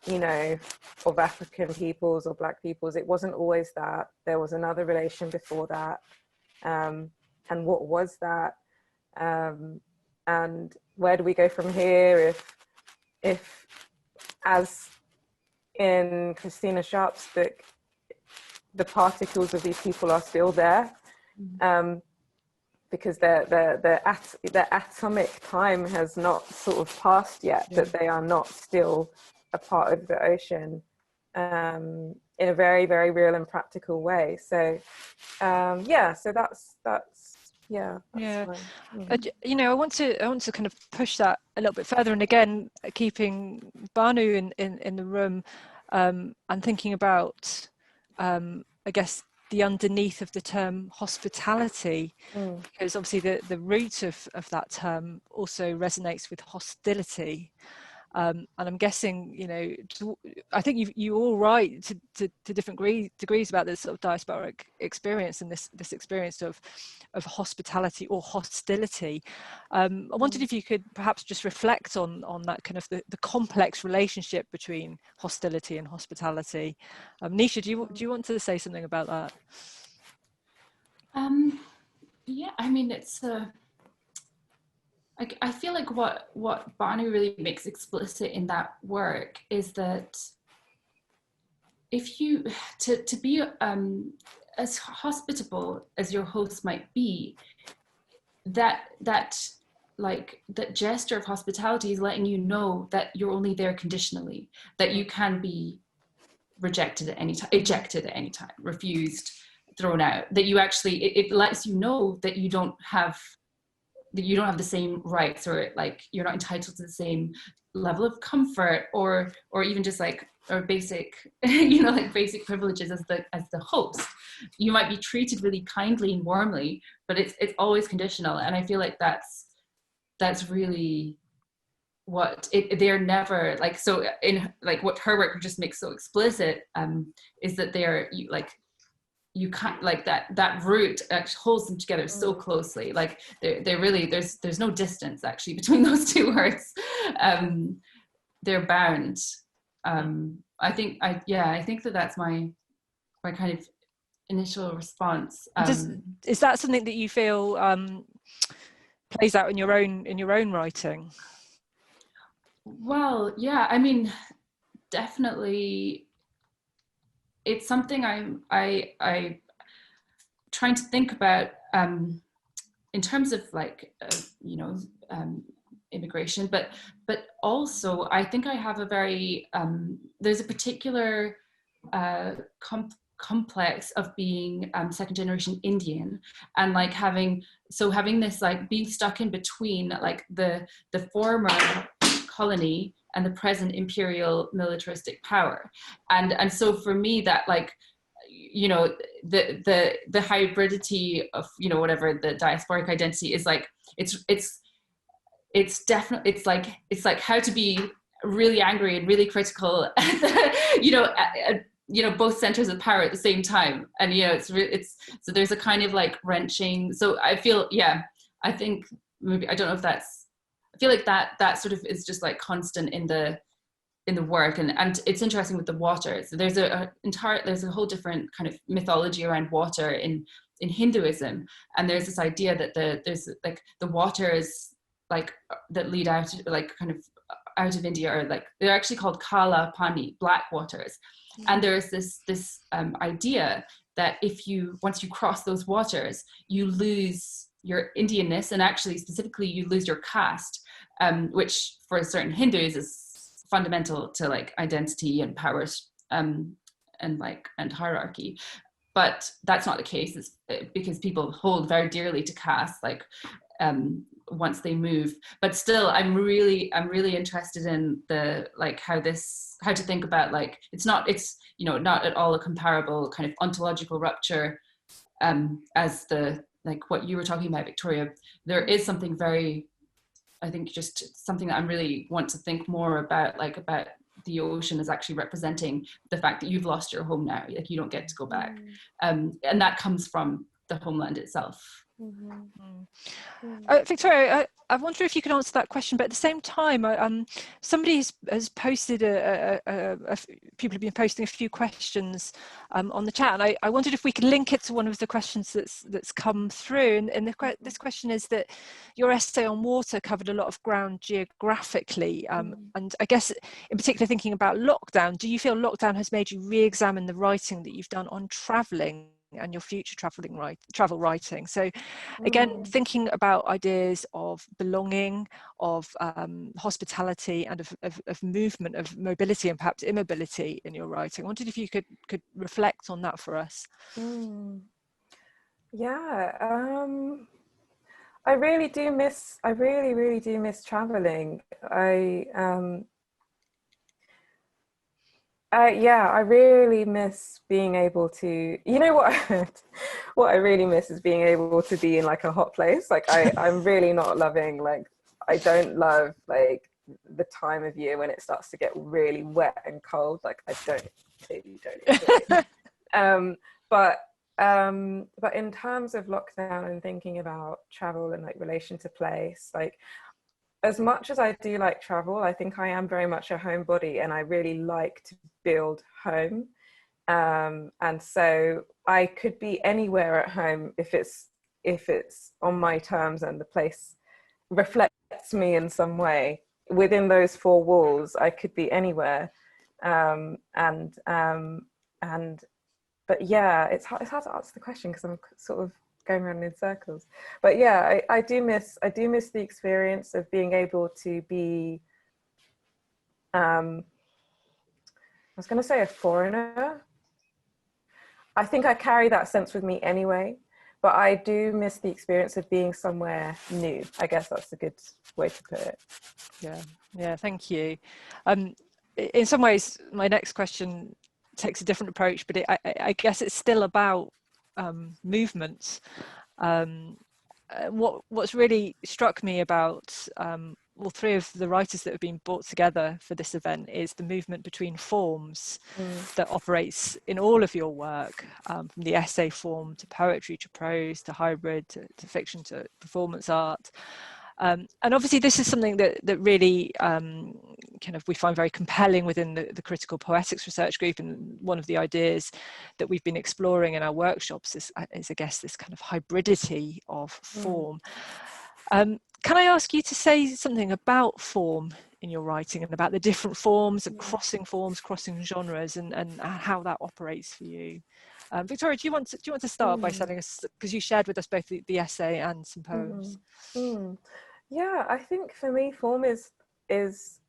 Speaker 3: you know, of African peoples or Black peoples. It wasn't always that. There was another relation before that. And what was that? And where do we go from here if as in Christina Sharp's book, the particles of these people are still there, because their atomic time has not sort of passed yet, that they are not still a part of the ocean in a very, very real and practical way. So so that's
Speaker 2: Yeah.
Speaker 3: fine.
Speaker 2: You know, I want to kind of push that a little bit further, and again, keeping Banu in the room, and thinking about, I guess, the underneath of the term hospitality, because obviously the root of that term also resonates with hostility. And I'm guessing, you know, I think you all write to different degrees about this sort of diasporic experience and this experience of hospitality or hostility. I wondered if you could perhaps just reflect on that kind of the complex relationship between hostility and hospitality. Nisha, do you want to say something about that?
Speaker 5: Yeah, I mean, it's I feel like what Banu really makes explicit in that work is that if you to be as hospitable as your host might be, that gesture of hospitality is letting you know that you're only there conditionally, that you can be rejected at any time, ejected at any time, refused, thrown out, that you actually it lets you know that you don't have the same rights, or like you're not entitled to the same level of comfort or even just like or basic you know, like basic privileges as the host. You might be treated really kindly and warmly, but it's always conditional. And I feel like that's really what they're never like. So in like what her work just makes so explicit is that they're like, you can't like that root actually holds them together so closely. Like they're really there's no distance actually between those two words. They're bound. I think that's my kind of initial response.
Speaker 2: Is that something that you feel plays out in your own writing?
Speaker 5: Well, yeah, I mean, definitely. It's something I trying to think about in terms of like you know, immigration, but also I think I have a very there's a particular complex of being second generation Indian, and like having this like being stuck in between like the former colony and the present imperial militaristic power, and so for me that like, you know, the hybridity of, you know, whatever the diasporic identity is like, it's definitely it's like how to be really angry and really critical at the, you know, both centers of power at the same time. And you know, it's so there's a kind of like wrenching. So I feel, yeah, I think maybe, I don't know if that's, I feel like that sort of is just like constant in the work. And it's interesting with the water. So there's there's a whole different kind of mythology around water in Hinduism. And there's this idea that there's like the waters like that lead out, like kind of out of India, are like, they're actually called Kala Pani, black waters. Mm-hmm. And there's this idea that once you cross those waters, you lose your Indianness, and actually specifically you lose your caste, which for certain Hindus is fundamental to like identity and powers and hierarchy. But that's not the case. It's because people hold very dearly to caste, like once they move. But still, I'm really interested in the like how to think about like it's not at all a comparable kind of ontological rupture as the like what you were talking about, Victoria. There is something very, I think, just something that I really want to think more about, like about the ocean as actually representing the fact that you've lost your home now, like you don't get to go back, and that comes from the homeland itself.
Speaker 2: Victoria, I wonder if you can answer that question, but at the same time, somebody has posted people have been posting a few questions on the chat, and I wondered if we could link it to one of the questions that's come through. And this question is that your essay on water covered a lot of ground geographically, and I guess in particular thinking about lockdown, do you feel lockdown has made you re-examine the writing that you've done on travelling and your future travel writing? So again, thinking about ideas of belonging, of hospitality, and of movement, of mobility, and perhaps immobility in your writing. I wondered if you could reflect on that for us.
Speaker 3: Yeah, I really do miss traveling. I really miss being able to, what I really miss is being able to be in like a hot place. Like I'm really not loving, like, I don't love like the time of year when it starts to get really wet and cold. Like I clearly don't enjoy it. But in terms of lockdown and thinking about travel and like relation to place, like, as much as I do like travel, I think I am very much a homebody, and I really like to build home. And so I could be anywhere at home if it's on my terms and the place reflects me in some way. Within those four walls, I could be anywhere. But yeah, it's hard to answer the question because I'm sort of going around in circles. But yeah, I do miss the experience of being able to be I was going to say a foreigner. I think I carry that sense with me anyway, but I do miss the experience of being somewhere new. I guess that's a good way to put it.
Speaker 2: Yeah, thank you. In some ways, my next question takes a different approach, but I guess it's still about movements. What's really struck me about all three of the writers that have been brought together for this event is the movement between forms that operates in all of your work, from the essay form to poetry to prose to hybrid to fiction to performance art. And obviously this is something that really kind of we find very compelling within the critical poetics research group, and one of the ideas that we've been exploring in our workshops is I guess this kind of hybridity of form. Can I ask you to say something about form in your writing and about the different forms and crossing genres and how that operates for you? Victoria, do you want to start by telling us, because you shared with us both the essay and some poems?
Speaker 3: Yeah, I think for me form is it's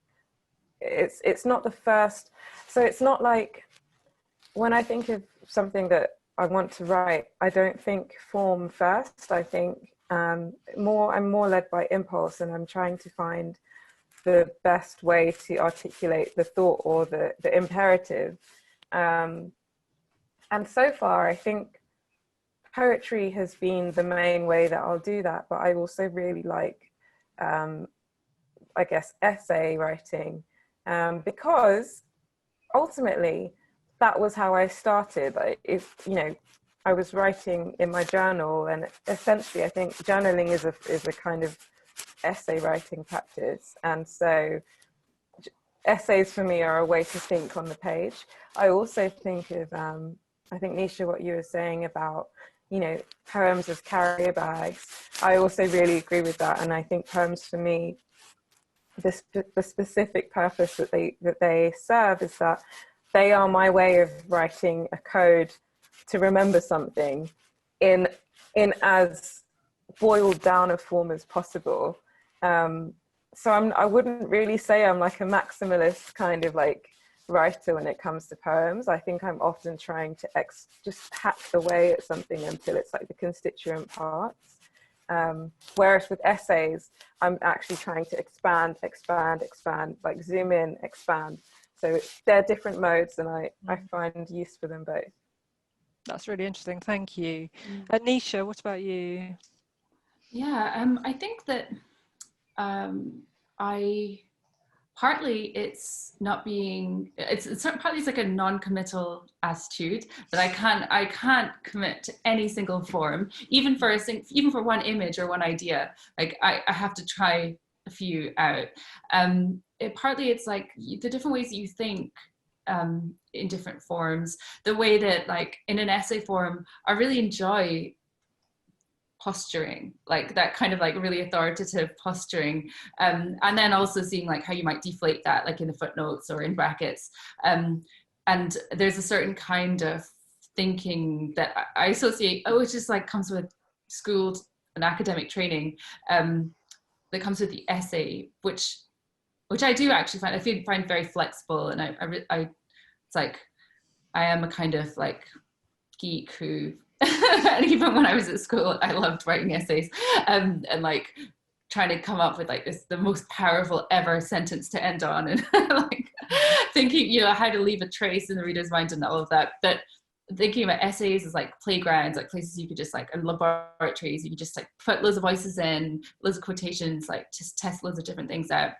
Speaker 3: not the first. So it's not like when I think of something that I want to write, I don't think form first. I think I'm more led by impulse, and I'm trying to find the best way to articulate the thought or the imperative. And so far, I think poetry has been the main way that I'll do that. But I also really like, I guess, essay writing, because ultimately that was how I started. I was writing in my journal, and essentially I think journaling is a kind of essay writing practice. And so essays for me are a way to think on the page. I also think of, I think, Nisha, what you were saying about, poems as carrier bags. I also really agree with that. And I think poems for me, the specific purpose that they serve is that they are my way of writing a code to remember something in as boiled down a form as possible. So I wouldn't really say I'm like a maximalist kind of like writer when it comes to poems. I think I'm often trying to just hack away at something until it's like the constituent parts. Whereas with essays, I'm actually trying to expand, like zoom in, expand. So they're different modes, and I find use for them both.
Speaker 2: That's really interesting. Thank you. Nisha, what about you?
Speaker 5: Yeah, I think that partly it's not being, it's partly it's like a non-committal attitude that I can't commit to any single form, even for one image or one idea. Like I have to try a few out. Partly it's like the different ways that you think in different forms, the way that like in an essay form, I really enjoy posturing, like that kind of like really authoritative posturing, and then also seeing like how you might deflate that like in the footnotes or in brackets, and there's a certain kind of thinking that I associate, it just like comes with school and academic training, that comes with the essay, which I do actually find very flexible, and I it's like I am a kind of like geek who and even when I was at school, I loved writing essays, and like trying to come up with like the most powerful ever sentence to end on, and like thinking, how to leave a trace in the reader's mind and all of that. But thinking about essays as like playgrounds, like places you could just like, and laboratories, you could just like put loads of voices in, loads of quotations, like just test loads of different things out.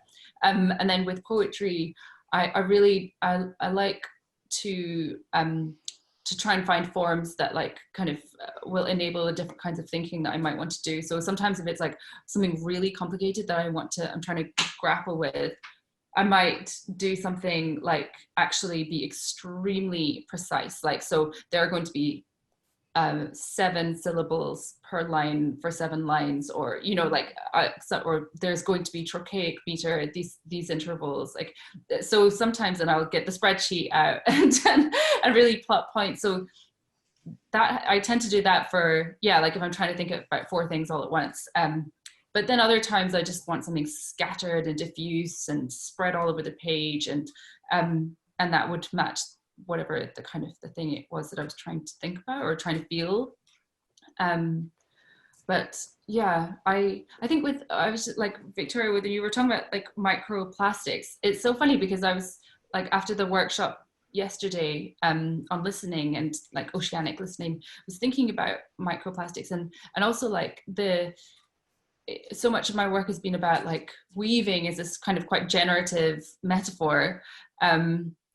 Speaker 5: And then with poetry, I really like to try and find forms that like kind of will enable the different kinds of thinking that I might want to do. So sometimes if it's like something really complicated that I'm trying to grapple with, I might do something like actually be extremely precise. Like, so there are going to be 7 syllables per line for 7 lines, or or there's going to be trochaic meter at these intervals. Like, so sometimes then I'll get the spreadsheet out and really plot points. So that I tend to do that for like if I'm trying to think about 4 things all at once. But then other times I just want something scattered and diffuse and spread all over the page, and that would match whatever the kind of the thing it was that I was trying to think about or trying to feel. But yeah, I think I was like, Victoria, when you were talking about like microplastics, it's so funny because I was like, after the workshop yesterday on listening and like oceanic listening, I was thinking about microplastics and also like so much of my work has been about like weaving is this kind of quite generative metaphor,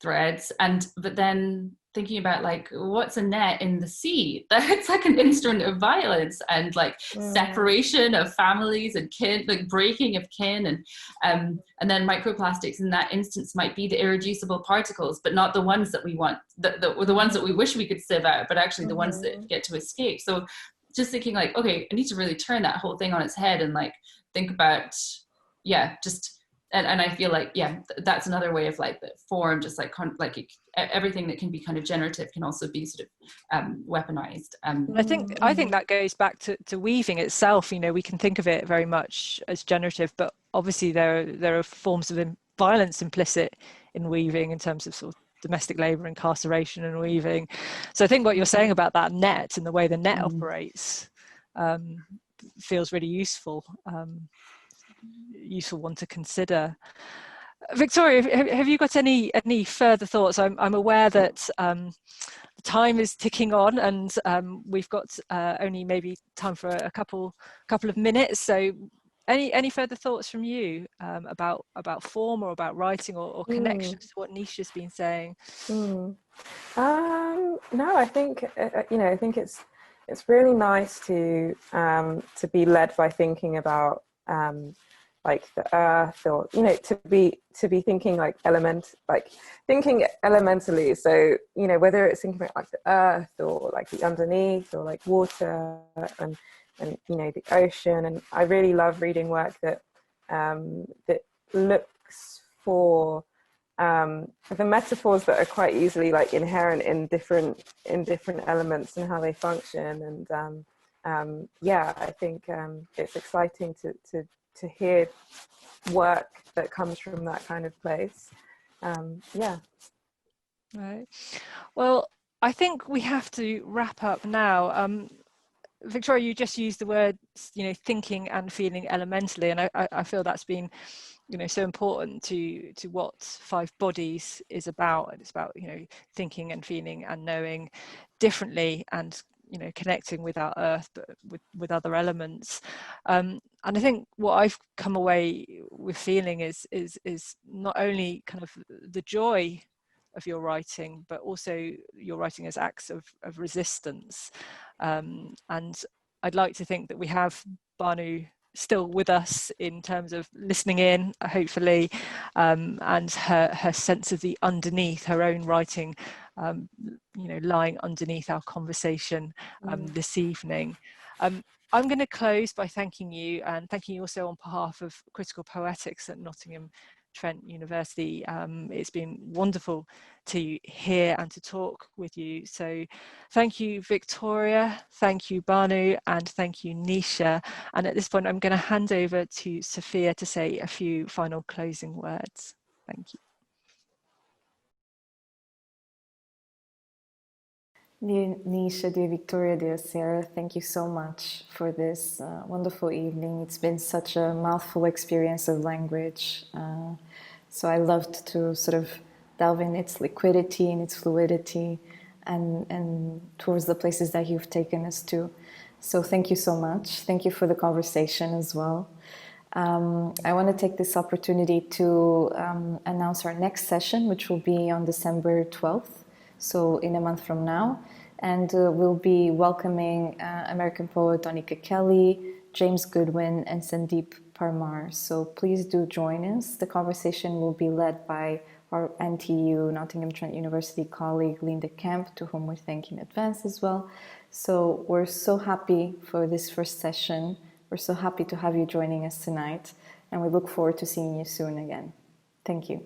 Speaker 5: threads, but then thinking about like what's a net in the sea, that it's like an instrument of violence and like separation of families and kin, like breaking of kin, and then microplastics in that instance might be the irreducible particles, but not the ones that we want, the ones that we wish we could sieve out, but actually the ones that get to escape. So just thinking like, okay, I need to really turn that whole thing on its head and like think about and I feel like that's another way of like the form, just like everything that can be kind of generative can also be sort of weaponized.
Speaker 2: I think that goes back to weaving itself. We can think of it very much as generative, but obviously there are forms of violence implicit in weaving in terms of sort of domestic labor, incarceration, and weaving. So I think what you're saying about that net and the way the net operates feels really useful. Useful one to consider. Victoria, have you got any further thoughts? I'm aware that time is ticking on, and we've got only maybe time for a couple of minutes. So, any further thoughts from you about form or about writing or connections to what Nisha's been saying?
Speaker 3: No, I think I think it's really nice to be led by thinking about like the earth, or to be thinking like thinking elementally. So whether it's thinking about like the earth or like the underneath or like water and the ocean. And I really love reading work that that looks for the metaphors that are quite easily like inherent in different elements and how they function. And I think it's exciting to hear work that comes from that kind of place.
Speaker 2: Right. Well, I think we have to wrap up now. Victoria, you just used the words, thinking and feeling elementally, and I feel that's been, so important to what Five Bodies is about. And it's about, thinking and feeling and knowing differently, and connecting with our earth, but with other elements. And I think what I've come away with feeling is not only kind of the joy of your writing, but also your writing as acts of resistance. And I'd like to think that we have Banu still with us in terms of listening in, hopefully, and her sense of the underneath, her own writing, lying underneath our conversation this evening. I'm going to close by thanking you, and thanking you also on behalf of Critical Poetics at Nottingham Trent University. It's been wonderful to hear and to talk with you. So thank you, Victoria, thank you, Banu, and thank you, Nisha. And at this point, I'm going to hand over to Sophia to say a few final closing words. Thank you.
Speaker 1: Dear Nisha, dear Victoria, dear Sarah, thank you so much for this wonderful evening. It's been such a mouthful experience of language. So I loved to sort of delve in its liquidity and its fluidity, and towards the places that you've taken us to. So thank you so much. Thank you for the conversation as well. I want to take this opportunity to announce our next session, which will be on December 12th. So in a month from now, and we'll be welcoming American poet Donika Kelly, James Goodwin, and Sandeep Parmar. So please do join us. The conversation will be led by our NTU, Nottingham Trent University colleague Linda Kemp, to whom we thank in advance as well. So we're so happy for this first session. We're so happy to have you joining us tonight, and we look forward to seeing you soon again. Thank you.